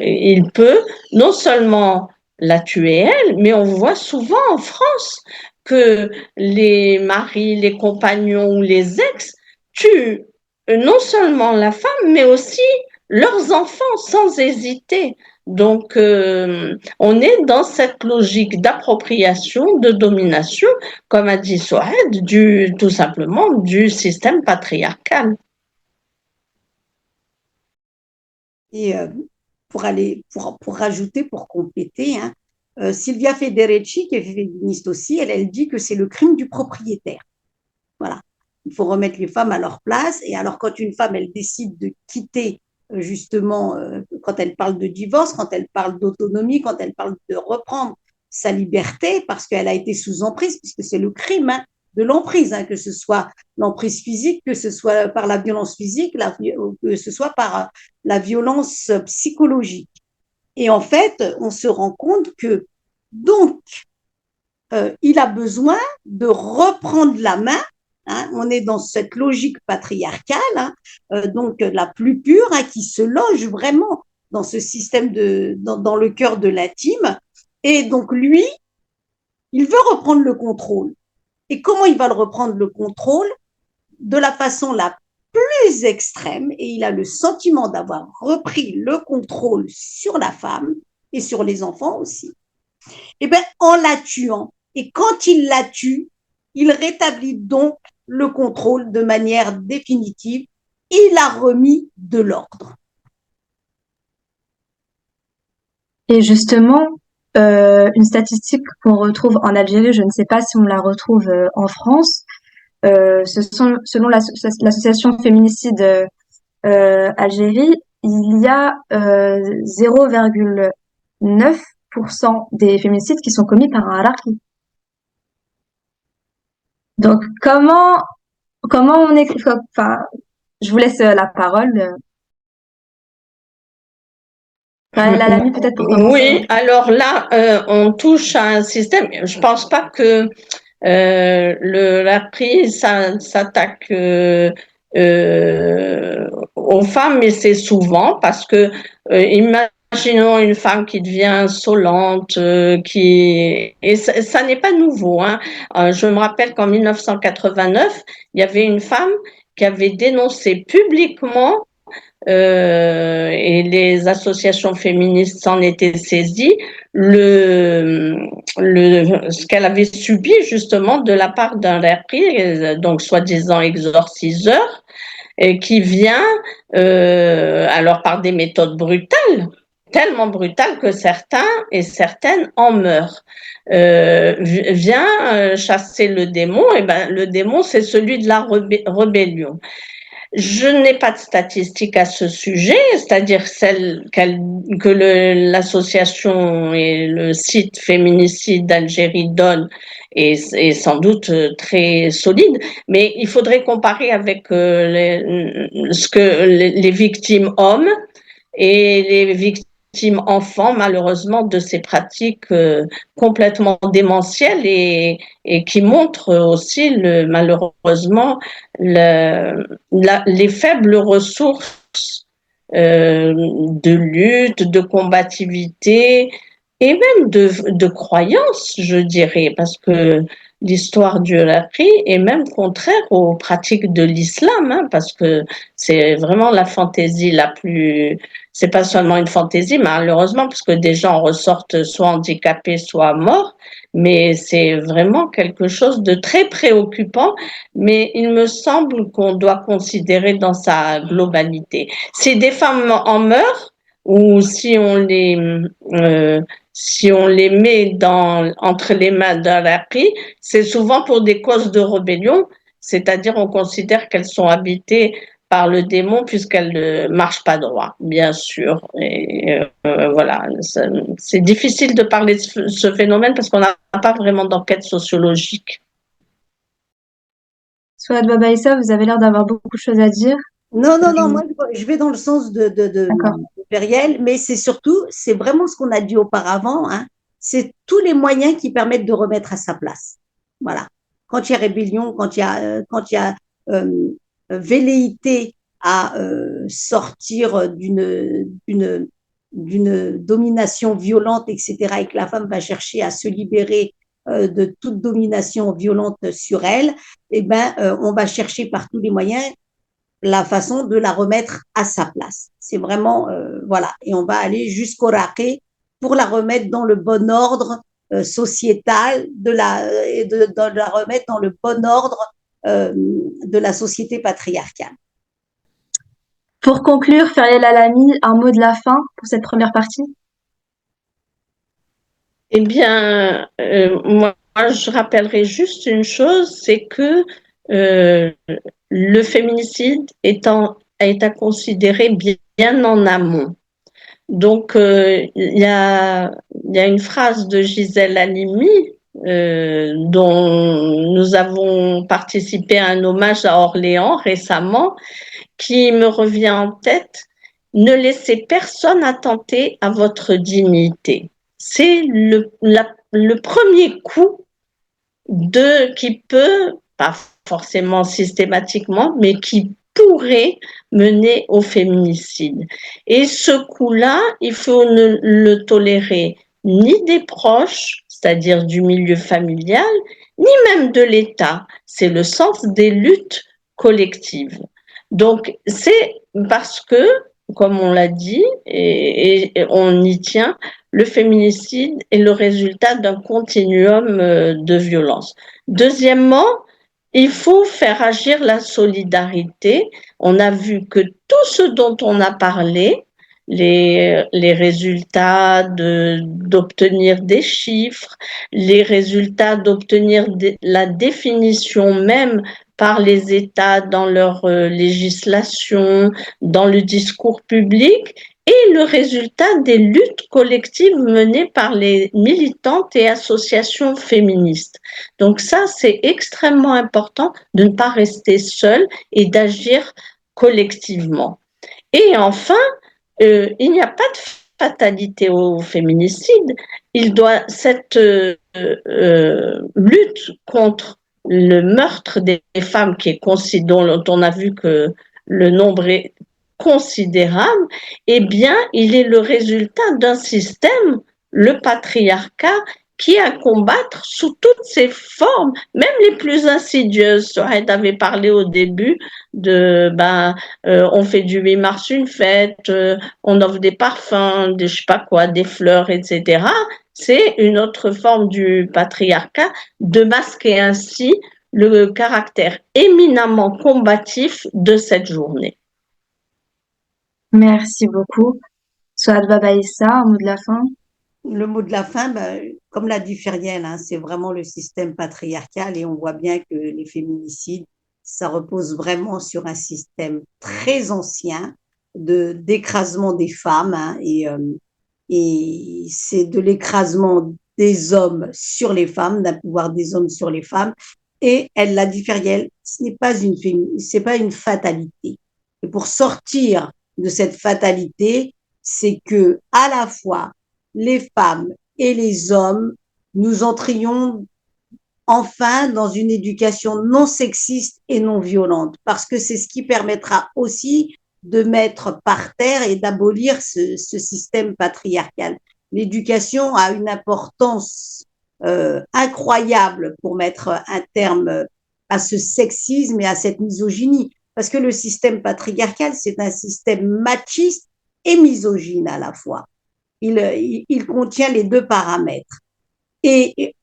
il peut non seulement la tuer elle, mais on voit souvent en France que les maris, les compagnons ou les ex tuent non seulement la femme, mais aussi leurs enfants sans hésiter. Donc, on est dans cette logique d'appropriation, de domination, comme a dit Sohed, tout simplement du système patriarcal. Et pour rajouter, pour compléter, hein, Silvia Federici, qui est féministe aussi, elle dit que c'est le crime du propriétaire. Voilà. Il faut remettre les femmes à leur place. Et alors, quand une femme, elle décide de quitter, justement, quand elle parle de divorce, quand elle parle d'autonomie, quand elle parle de reprendre sa liberté, parce qu'elle a été sous emprise, puisque c'est le crime, hein, de l'emprise, hein, que ce soit l'emprise physique, que ce soit par la violence physique, que ce soit par la violence psychologique. Et en fait, on se rend compte que donc, il a besoin de reprendre la main. Hein, on est dans cette logique patriarcale, hein, donc la plus pure, hein, qui se loge vraiment dans ce système dans le cœur de l'intime. Et donc lui, il veut reprendre le contrôle. Et comment il va le reprendre le contrôle? De la façon la plus extrême, et il a le sentiment d'avoir repris le contrôle sur la femme et sur les enfants aussi. Eh bien, en la tuant. Et quand il la tue, il rétablit donc le contrôle de manière définitive. Il a remis de l'ordre. Et justement, une statistique qu'on retrouve en Algérie, je ne sais pas si on la retrouve en France, selon l'association Féminicide Algérie, il y a 0,9% des féminicides qui sont commis par un harki. Donc, comment on est, enfin, je vous laisse la parole. Lamy, peut-être pour commencer. Oui, alors là, on touche à un système. Je pense pas que la prise s'attaque aux femmes, mais c'est souvent parce que imaginons une femme qui devient insolente, et ça n'est pas nouveau. Hein. Je me rappelle qu'en 1989, il y avait une femme qui avait dénoncé publiquement et les associations féministes s'en étaient saisies, ce qu'elle avait subi justement de la part d'un repris, donc soi-disant exorciseur, et qui vient, alors par des méthodes brutales, tellement brutales que certains et certaines en meurent. Vient chasser le démon, et ben le démon c'est celui de la rébellion. Je n'ai pas de statistiques à ce sujet, c'est-à-dire celles que l'association et le site Féminicide d'Algérie donnent est sans doute très solide, mais il faudrait comparer avec les victimes hommes et les victimes enfants, malheureusement, de ces pratiques complètement démentielles et qui montrent aussi, malheureusement, les faibles ressources de lutte, de combativité et même de croyance, je dirais, parce que l'histoire Dieu l'a pris est même contraire aux pratiques de l'islam, hein, parce que c'est vraiment la fantaisie la plus. C'est pas seulement une fantaisie, malheureusement, parce que des gens ressortent soit handicapés, soit morts, mais c'est vraiment quelque chose de très préoccupant, mais il me semble qu'on doit considérer dans sa globalité. Si des femmes en meurent, ou euh, si on les met entre les mains d'un lapis, c'est souvent pour des causes de rébellion, c'est-à-dire on considère qu'elles sont habitées par le démon puisqu'elles ne marchent pas droit, bien sûr. Et voilà, c'est difficile de parler de ce phénomène parce qu'on n'a pas vraiment d'enquête sociologique. Souad Babaïssa, vous avez l'air d'avoir beaucoup de choses à dire. Non, moi je vais dans le sens de Periel, mais c'est surtout, c'est vraiment ce qu'on a dit auparavant, hein, c'est tous les moyens qui permettent de remettre à sa place. Voilà. Quand il y a rébellion, quand il y a velléité à sortir d'une domination violente, etc., et que la femme va chercher à se libérer de toute domination violente sur elle, eh ben, on va chercher par tous les moyens la façon de la remettre à sa place. C'est vraiment, voilà, et on va aller jusqu'au raquet pour la remettre dans le bon ordre sociétal, de la remettre dans le bon ordre de la société patriarcale. Pour conclure, Feriel Alami, un mot de la fin pour cette première partie? Eh bien, moi, je rappellerai juste une chose, c'est que euh, le féminicide a été à considérer bien en amont. Donc, il y a une phrase de Gisèle Halimi, dont nous avons participé à un hommage à Orléans récemment, qui me revient en tête. Ne laissez personne attenter à votre dignité. C'est le premier coup qui peut, pas forcément systématiquement, mais qui pourrait mener au féminicide. Et ce coup-là, il faut ne le tolérer ni des proches, c'est-à-dire du milieu familial, ni même de l'État. C'est le sens des luttes collectives. Donc, c'est parce que, comme on l'a dit, et on y tient, le féminicide est le résultat d'un continuum de violence. Deuxièmement, il faut faire agir la solidarité. On a vu que tout ce dont on a parlé, les résultats d'obtenir des chiffres, les résultats d'obtenir la définition même par les États dans leur législation, dans le discours public, et le résultat des luttes collectives menées par les militantes et associations féministes. Donc ça, c'est extrêmement important de ne pas rester seul et d'agir collectivement. Et enfin, il n'y a pas de fatalité au féminicide. Cette lutte contre le meurtre des femmes dont on a vu que le nombre est considérable, eh bien, il est le résultat d'un système, le patriarcat, qui est à combattre sous toutes ses formes, même les plus insidieuses. Sohaid avait parlé au début on fait du 8 mars une fête, on offre des parfums, je sais pas quoi, des fleurs, etc. C'est une autre forme du patriarcat de masquer ainsi le caractère éminemment combatif de cette journée. Merci beaucoup. Souad Babaïssa, un mot de la fin? Le mot de la fin, ben, comme l'a dit Feriel, hein, c'est vraiment le système patriarcal et on voit bien que les féminicides, ça repose vraiment sur un système très ancien d'écrasement des femmes, hein, et c'est de l'écrasement des hommes sur les femmes, d'un pouvoir des hommes sur les femmes. Et elle l'a dit Feriel, c'est pas une fatalité. Et pour sortir de cette fatalité, c'est que à la fois les femmes et les hommes, nous entrions enfin dans une éducation non sexiste et non violente, parce que c'est ce qui permettra aussi de mettre par terre et d'abolir ce système patriarcal. L'éducation a une importance incroyable pour mettre un terme à ce sexisme et à cette misogynie, parce que le système patriarcal, c'est un système machiste et misogyne à la fois. Il contient les deux paramètres. Et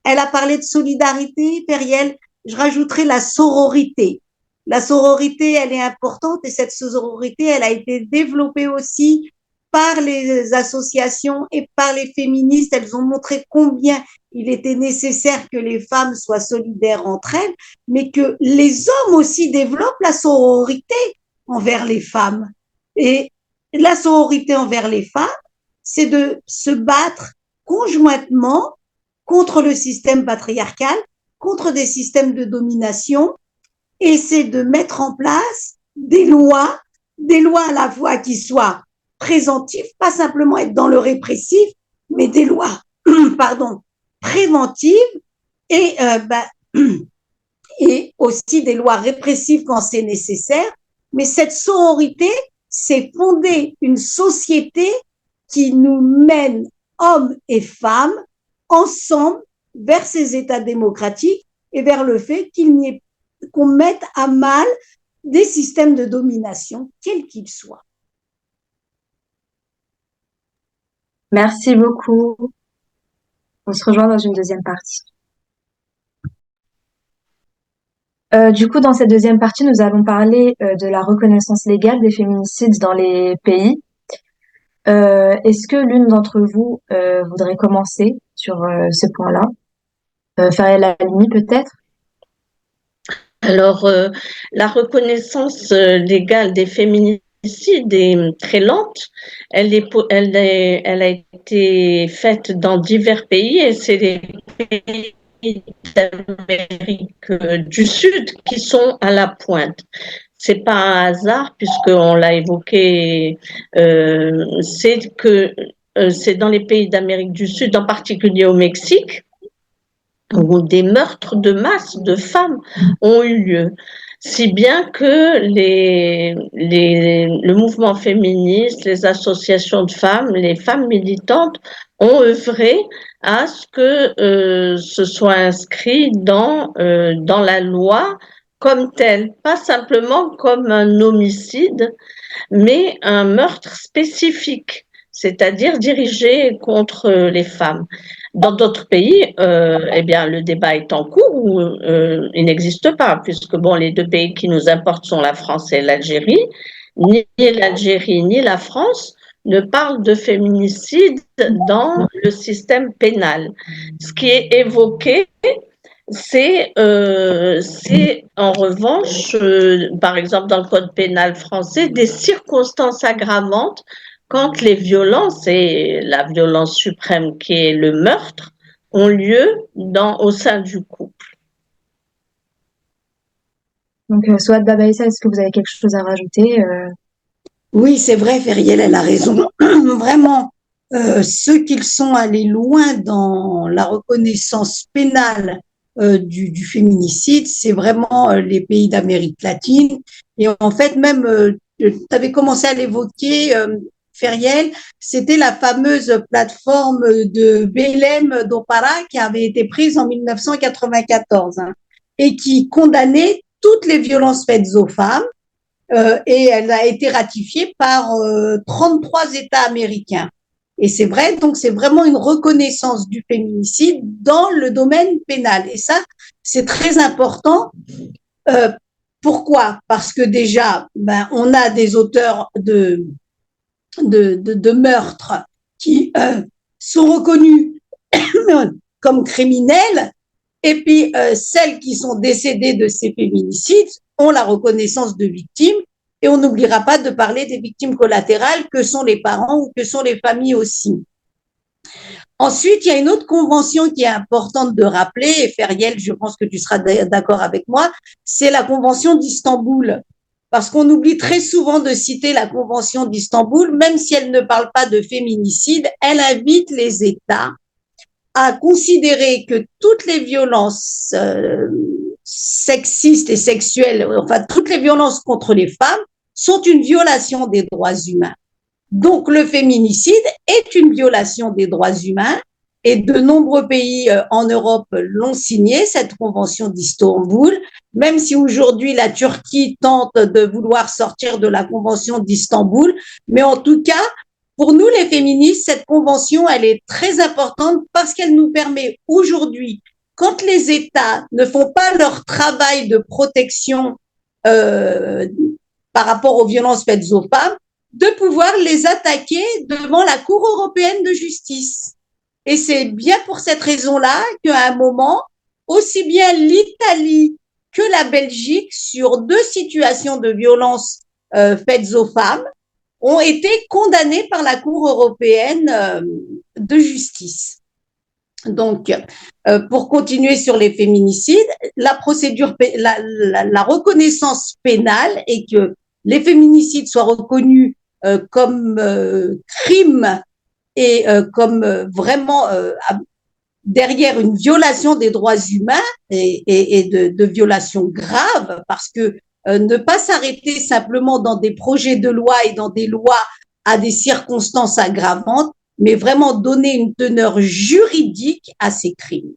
elle a parlé de solidarité, Periel. Je rajouterai la sororité. La sororité, elle est importante et cette sororité, elle a été développée aussi par les associations et par les féministes. Elles ont montré combien il était nécessaire que les femmes soient solidaires entre elles, mais que les hommes aussi développent la sororité envers les femmes. Et la sororité envers les femmes, c'est de se battre conjointement contre le système patriarcal, contre des systèmes de domination, et c'est de mettre en place des lois à la fois qui soient préventives, pas simplement être dans le répressif, mais des lois, pardon, préventives et, et aussi des lois répressives quand c'est nécessaire. Mais cette sororité, c'est fonder une société qui nous mène, hommes et femmes, ensemble vers ces États démocratiques et vers le fait qu'on mette à mal des systèmes de domination, quels qu'ils soient. Merci beaucoup. On se rejoint dans une deuxième partie. Du coup, dans cette deuxième partie, nous allons parler de la reconnaissance légale des féminicides dans les pays. Est-ce que l'une d'entre vous voudrait commencer sur ce point-là? Fariel Halimi, peut-être? Alors, la reconnaissance légale des féminicides est très lente. Elle a été faite dans divers pays et c'est les pays d'Amérique du Sud qui sont à la pointe. C'est pas un hasard puisqu'on l'a évoqué, c'est dans les pays d'Amérique du Sud, en particulier au Mexique, où des meurtres de masse de femmes ont eu lieu. Si bien que le mouvement féministe, les associations de femmes, les femmes militantes ont œuvré à ce que ce soit inscrit dans la loi comme tel, pas simplement comme un homicide, mais un meurtre spécifique, c'est-à-dire dirigé contre les femmes. Dans d'autres pays, eh bien, le débat est en cours ou il n'existe pas, puisque bon, les deux pays qui nous importent sont la France et l'Algérie. Ni l'Algérie ni la France ne parlent de féminicide dans le système pénal. Ce qui est évoqué, c'est en revanche, par exemple dans le code pénal français, des circonstances aggravantes quand les violences, et la violence suprême qui est le meurtre, ont lieu au sein du couple. Donc, Souad Babaïssa, est-ce que vous avez quelque chose à rajouter? Oui, c'est vrai, Feriel, elle a raison. Vraiment, ceux qui sont allés loin dans la reconnaissance pénale du féminicide, c'est vraiment les pays d'Amérique latine. Et en fait, même, tu avais commencé à l'évoquer, Feriel, c'était la fameuse plateforme de Belém do Pará qui avait été prise en 1994, hein, et qui condamnait toutes les violences faites aux femmes, et elle a été ratifiée par 33 États américains. Et c'est vrai, donc c'est vraiment une reconnaissance du féminicide dans le domaine pénal. Et ça, c'est très important. Euh, Pourquoi? Parce que déjà, on a des auteurs de meurtres qui sont reconnus comme criminels, et puis celles qui sont décédées de ces féminicides ont la reconnaissance de victimes, et on n'oubliera pas de parler des victimes collatérales que sont les parents ou que sont les familles aussi. Ensuite, il y a une autre convention qui est importante de rappeler, et Feriel, je pense que tu seras d'accord avec moi, c'est la convention d'Istanbul. Parce qu'on oublie très souvent de citer la convention d'Istanbul, même si elle ne parle pas de féminicide, elle invite les États à considérer que toutes les violences sexistes et sexuelles, enfin toutes les violences contre les femmes, sont une violation des droits humains. Donc le féminicide est une violation des droits humains, et de nombreux pays en Europe l'ont signé, cette convention d'Istanbul, même si aujourd'hui la Turquie tente de vouloir sortir de la convention d'Istanbul. Mais en tout cas, pour nous les féministes, cette convention, elle est très importante parce qu'elle nous permet aujourd'hui, quand les États ne font pas leur travail de protection euh, par rapport aux violences faites aux femmes, de pouvoir les attaquer devant la Cour européenne de justice. Et c'est bien pour cette raison-là qu'à un moment, aussi bien l'Italie que la Belgique, sur deux situations de violence faites aux femmes, ont été condamnées par la Cour européenne de justice. Donc, pour continuer sur les féminicides, la procédure, la reconnaissance pénale et que les féminicides soient reconnus comme crimes et comme vraiment derrière une violation des droits humains et de violations graves, parce que ne pas s'arrêter simplement dans des projets de loi et dans des lois à des circonstances aggravantes, mais vraiment donner une teneur juridique à ces crimes.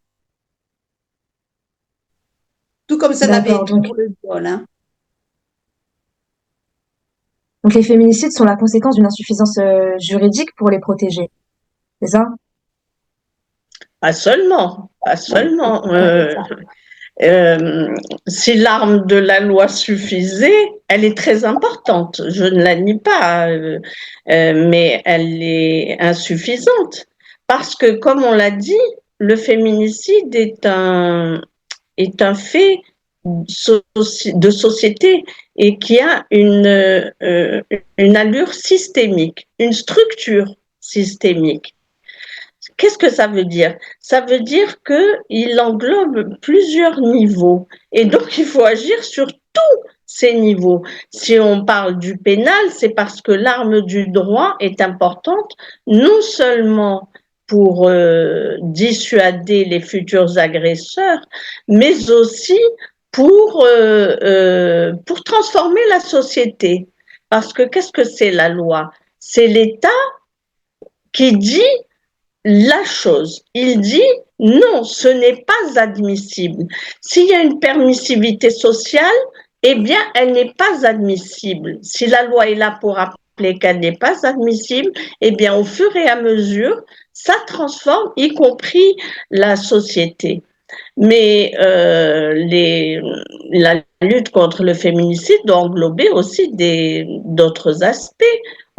Tout comme ça n'avait été pour le viol. Hein. Donc les féminicides sont la conséquence d'une insuffisance juridique pour les protéger, c'est ça? Pas seulement. pas seulement. Ouais. Si l'arme de la loi suffisait, elle est très importante, je ne la nie pas, mais elle est insuffisante. Parce que, comme on l'a dit, le féminicide est un fait de société et qui a une allure systémique, une structure systémique. Qu'est-ce que ça veut dire? Ça veut dire qu'il englobe plusieurs niveaux et donc il faut agir sur tous ces niveaux. Si on parle du pénal, c'est parce que l'arme du droit est importante, non seulement pour dissuader les futurs agresseurs, mais aussi pour transformer la société. Parce que qu'est-ce que c'est la loi? C'est l'État qui dit la chose. Il dit non, ce n'est pas admissible. S'il y a une permissivité sociale, eh bien, elle n'est pas admissible. Si la loi est là pour rappeler qu'elle n'est pas admissible, eh bien, au fur et à mesure, ça transforme, y compris la société. Mais la lutte contre le féminicide doit englober aussi d'autres aspects.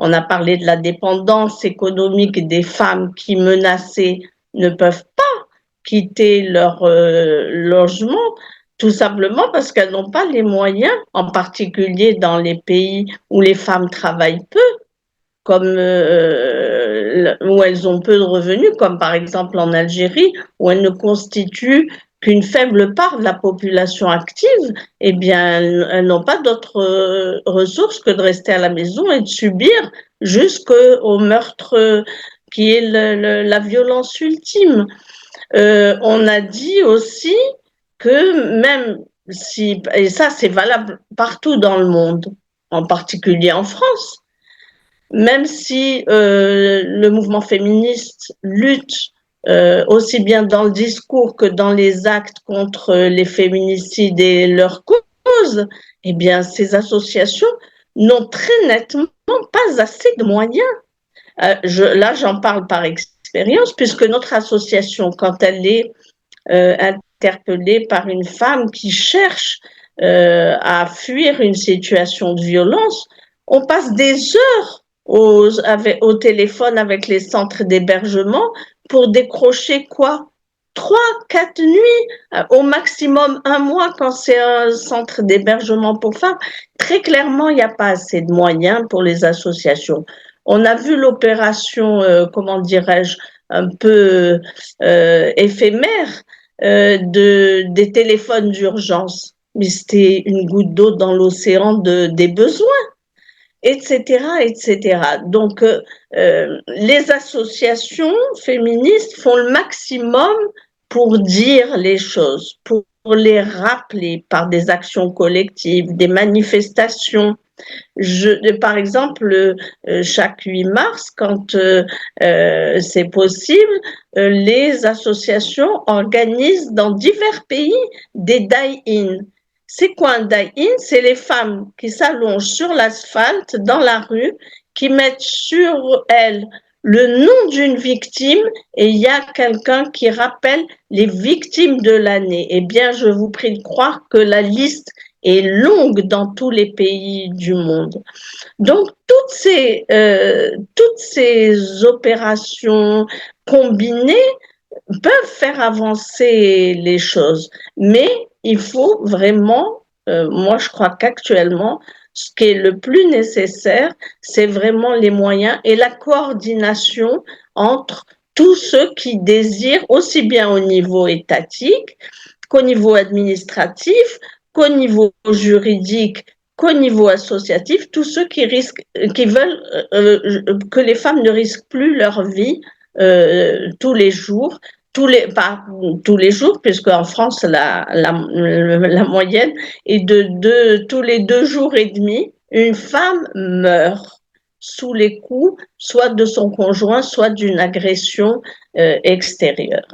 On a parlé de la dépendance économique des femmes qui, menacées, ne peuvent pas quitter leur logement, tout simplement parce qu'elles n'ont pas les moyens, en particulier dans les pays où les femmes travaillent peu, comme où elles ont peu de revenus, comme par exemple en Algérie, où elles ne constituent qu'une faible part de la population active, eh bien, elles n'ont pas d'autres ressources que de rester à la maison et de subir jusqu'au meurtre qui est la violence ultime. On a dit aussi que même si, et ça c'est valable partout dans le monde, en particulier en France, même si le mouvement féministe lutte aussi bien dans le discours que dans les actes contre les féminicides et leurs causes, eh bien, ces associations n'ont très nettement pas assez de moyens. Là, j'en parle par expérience, puisque notre association, quand elle est interpellée par une femme qui cherche à fuir une situation de violence, on passe des heures au téléphone avec les centres d'hébergement pour décrocher quoi? 3, 4 nuits, au maximum un mois quand c'est un centre d'hébergement pour femmes. Très clairement, il n'y a pas assez de moyens pour les associations. On a vu l'opération, comment dirais-je, un peu éphémère des téléphones d'urgence. Mais c'était une goutte d'eau dans l'océan des besoins, etc., etc. Donc, les associations féministes font le maximum pour dire les choses, pour les rappeler par des actions collectives, des manifestations. Par exemple, chaque 8 mars, quand c'est possible, les associations organisent dans divers pays des die-in. C'est quoi un die-in? C'est les femmes qui s'allongent sur l'asphalte dans la rue, qui mettent sur elles le nom d'une victime et il y a quelqu'un qui rappelle les victimes de l'année. Eh bien, je vous prie de croire que la liste est longue dans tous les pays du monde. Donc, toutes ces opérations combinées peuvent faire avancer les choses, mais il faut vraiment, moi je crois qu'actuellement, ce qui est le plus nécessaire, c'est vraiment les moyens et la coordination entre tous ceux qui désirent, aussi bien au niveau étatique qu'au niveau administratif, qu'au niveau juridique, qu'au niveau associatif, tous ceux qui veulent que les femmes ne risquent plus leur vie tous les jours, pas tous les jours, puisque en France la moyenne est tous les 2 jours et demi, une femme meurt sous les coups, soit de son conjoint, soit d'une agression extérieure.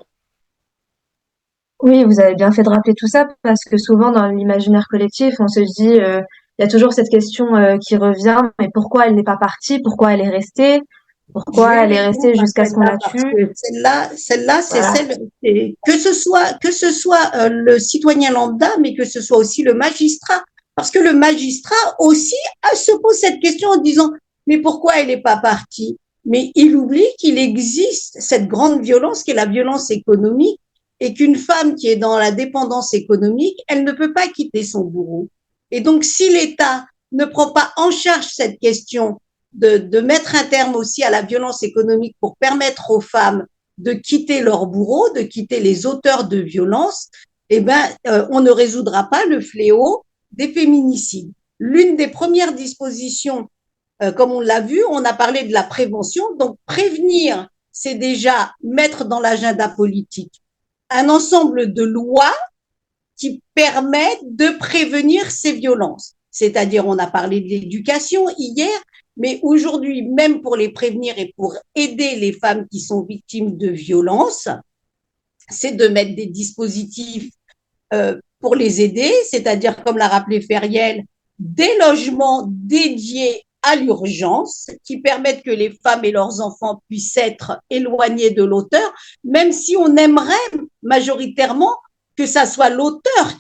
Oui, vous avez bien fait de rappeler tout ça parce que souvent dans l'imaginaire collectif, on se dit, il y a toujours cette question qui revient, mais pourquoi elle n'est pas partie? Pourquoi elle est restée? Je Pourquoi vais elle est répondre restée à jusqu'à ce qu'on celle-là la parce tue? que celle-là, c'est Voilà. que ce soit le citoyen lambda, mais que ce soit aussi le magistrat, parce que le magistrat aussi se pose cette question en disant mais pourquoi elle n'est pas partie? Mais il oublie qu'il existe cette grande violence qui est la violence économique et qu'une femme qui est dans la dépendance économique, elle ne peut pas quitter son bourreau. Et donc, si l'État ne prend pas en charge cette question de mettre un terme aussi à la violence économique pour permettre aux femmes de quitter leur bourreau, de quitter les auteurs de violence, eh ben, on ne résoudra pas le fléau des féminicides. L'une des premières dispositions, comme on l'a vu, on a parlé de la prévention. Donc, prévenir, c'est déjà mettre dans l'agenda politique un ensemble de lois qui permettent de prévenir ces violences. C'est-à-dire, on a parlé de l'éducation hier, mais aujourd'hui, même pour les prévenir et pour aider les femmes qui sont victimes de violences, c'est de mettre des dispositifs pour les aider, c'est-à-dire, comme l'a rappelé Feriel, des logements dédiés à l'urgence qui permettent que les femmes et leurs enfants puissent être éloignés de l'auteur, même si on aimerait majoritairement que ça soit l'auteur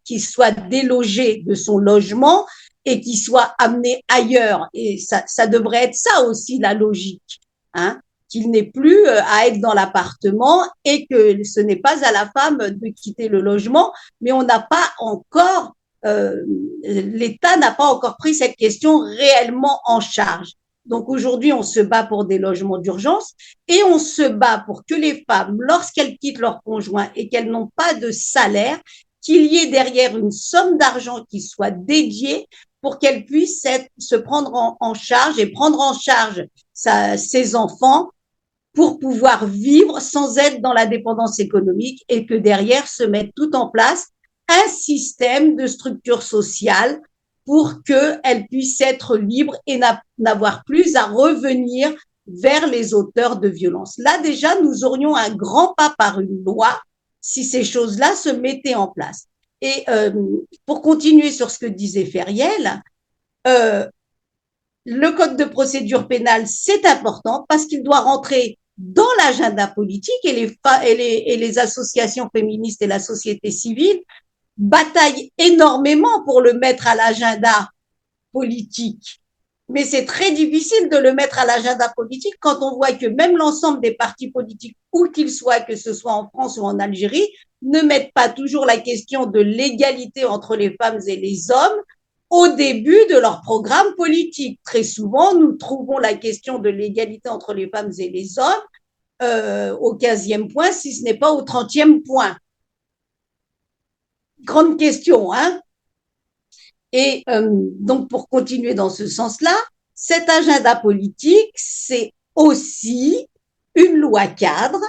qui soit délogé de son logement et qui soit amené ailleurs. Et ça devrait être ça aussi la logique, hein, qu'il n'ait plus à être dans l'appartement et que ce n'est pas à la femme de quitter le logement, mais on n'a pas encore, l'État n'a pas encore pris cette question réellement en charge. Donc aujourd'hui, on se bat pour des logements d'urgence et on se bat pour que les femmes, lorsqu'elles quittent leur conjoint et qu'elles n'ont pas de salaire, qu'il y ait derrière une somme d'argent qui soit dédiée pour qu'elles puissent se prendre en charge et prendre en charge ses enfants pour pouvoir vivre sans être dans la dépendance économique et que derrière se mette tout en place un système de structure sociale pour qu'elles puissent être libres et n'avoir plus à revenir vers les auteurs de violences. Là, déjà, nous aurions un grand pas par une loi si ces choses-là se mettaient en place. Et pour continuer sur ce que disait Feriel, le code de procédure pénale, c'est important parce qu'il doit rentrer dans l'agenda politique et les associations féministes et la société civile bataillent énormément pour le mettre à l'agenda politique. Mais c'est très difficile de le mettre à l'agenda politique quand on voit que même l'ensemble des partis politiques, où qu'ils soient, que ce soit en France ou en Algérie, ne mettent pas toujours la question de l'égalité entre les femmes et les hommes au début de leur programme politique. Très souvent, nous trouvons la question de l'égalité entre les femmes et les hommes au 15e point, si ce n'est pas au 30e point. Grande question, hein? Et donc, pour continuer dans ce sens-là, cet agenda politique, c'est aussi une loi cadre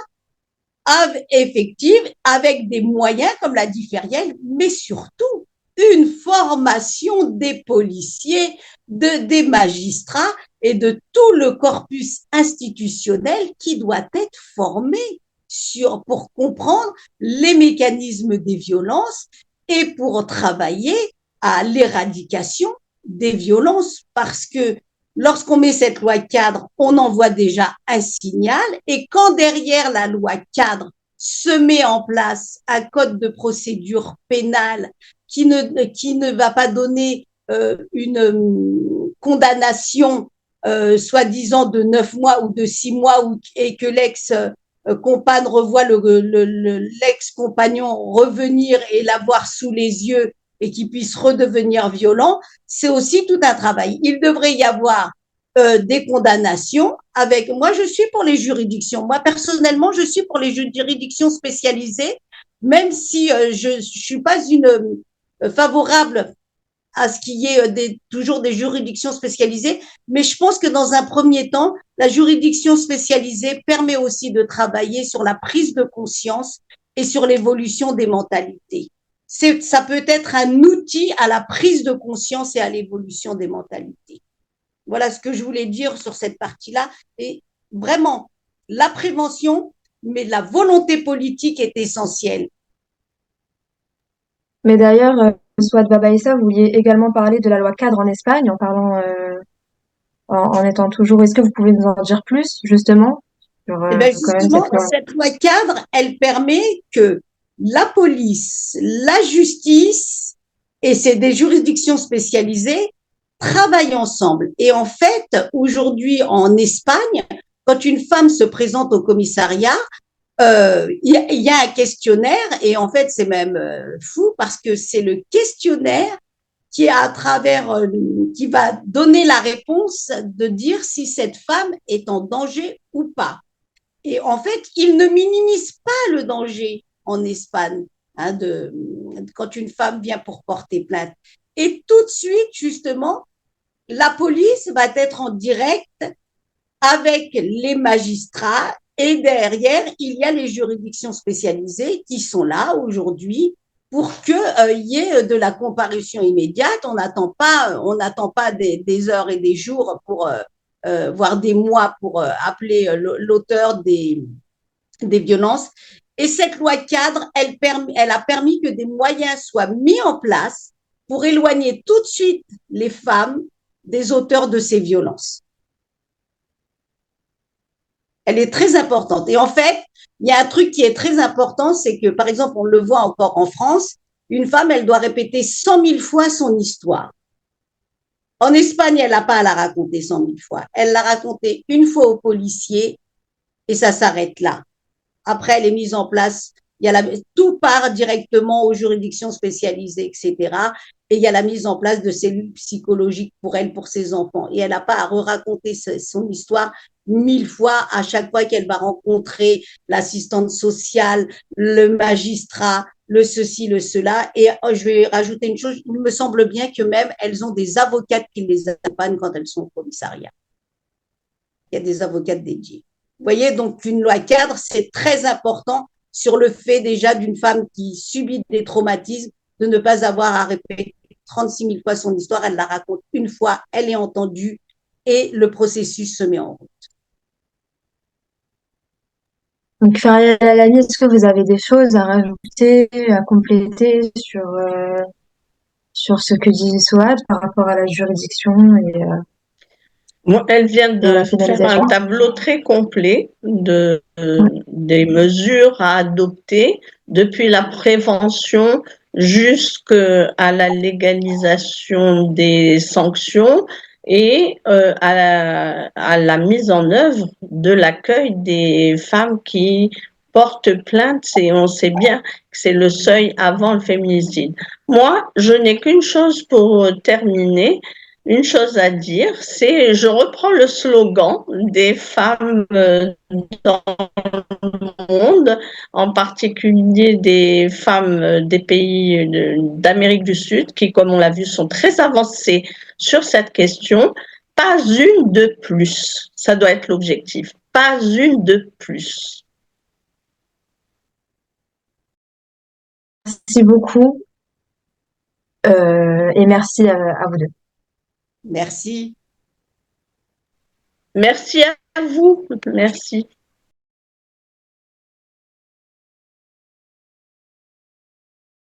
effective avec des moyens, comme l'a dit Feriel, mais surtout une formation des policiers, des magistrats et de tout le corpus institutionnel qui doit être formé pour comprendre les mécanismes des violences et pour travailler à l'éradication des violences, parce que lorsqu'on met cette loi cadre, on envoie déjà un signal, et quand derrière la loi cadre se met en place un code de procédure pénale qui ne va pas donner une condamnation soi-disant de 9 mois ou de 6 mois et que l'ex-compagne revoit l'ex-compagnon revenir et l'avoir sous les yeux et qui puisse redevenir violent, c'est aussi tout un travail. Il devrait y avoir des condamnations avec, moi je suis pour les juridictions, moi personnellement je suis pour les juridictions spécialisées, même si je suis pas favorable à ce qu'il y ait toujours des juridictions spécialisées, mais je pense que dans un premier temps, la juridiction spécialisée permet aussi de travailler sur la prise de conscience et sur l'évolution des mentalités. Ça peut être un outil à la prise de conscience et à l'évolution des mentalités. Voilà ce que je voulais dire sur cette partie-là. Et vraiment, la prévention, mais la volonté politique est essentielle. Mais d'ailleurs, Souad Babaïssa, vous vouliez également parler de la loi cadre en Espagne en étant toujours. Est-ce que vous pouvez nous en dire plus, justement, sur Et bien quand même justement, cette loi? cette loi cadre, elle permet que la police, la justice et c'est des juridictions spécialisées travaillent ensemble. Et en fait, aujourd'hui en Espagne, quand une femme se présente au commissariat, y a un questionnaire et en fait c'est même fou parce que c'est le questionnaire qui à travers qui va donner la réponse de dire si cette femme est en danger ou pas. Et en fait, ils ne minimisent pas le danger en Espagne hein, quand une femme vient pour porter plainte. Et tout de suite, justement, la police va être en direct avec les magistrats et derrière, il y a les juridictions spécialisées qui sont là aujourd'hui pour qu'il y ait de la comparution immédiate. On n'attend pas des heures et des jours pour voire des mois pour appeler l'auteur des violences. Et cette loi cadre, elle a permis que des moyens soient mis en place pour éloigner tout de suite les femmes des auteurs de ces violences. Elle est très importante. Et en fait, il y a un truc qui est très important, c'est que, par exemple, on le voit encore en France, une femme, elle doit répéter 100 000 fois son histoire. En Espagne, elle n'a pas à la raconter 100 000 fois. Elle l'a racontée une fois au policier et ça s'arrête là. Après, elle est mise en place. Tout part directement aux juridictions spécialisées, etc. Et il y a la mise en place de cellules psychologiques pour elle, pour ses enfants. Et elle n'a pas à re-raconter son histoire 1000 fois à chaque fois qu'elle va rencontrer l'assistante sociale, le magistrat, le ceci, le cela. Et je vais rajouter une chose, il me semble bien que même elles ont des avocates qui les accompagnent quand elles sont au commissariat. Il y a des avocates dédiées. Vous voyez, donc une loi cadre, c'est très important sur le fait déjà d'une femme qui subit des traumatismes de ne pas avoir à répéter 36 000 fois son histoire. Elle la raconte une fois, elle est entendue et le processus se met en route. Donc, Fariel Alani, est-ce que vous avez des choses à rajouter, à compléter sur ce que dit Soad par rapport à la juridiction Elle vient et de la faire un pénalisation? tableau très complet Ouais. des mesures à adopter depuis la prévention jusqu'à la légalisation des sanctions et à la mise en œuvre de l'accueil des femmes qui portent plainte. Et on sait bien que c'est le seuil avant le féminicide. Moi, je n'ai qu'une chose pour terminer. Une chose à dire, c'est, je reprends le slogan des femmes dans le monde, en particulier des femmes des pays d'Amérique du Sud, qui, comme on l'a vu, sont très avancées sur cette question. Pas une de plus. Ça doit être l'objectif. Pas une de plus. Merci beaucoup et merci à vous deux. Merci. Merci à vous. Merci.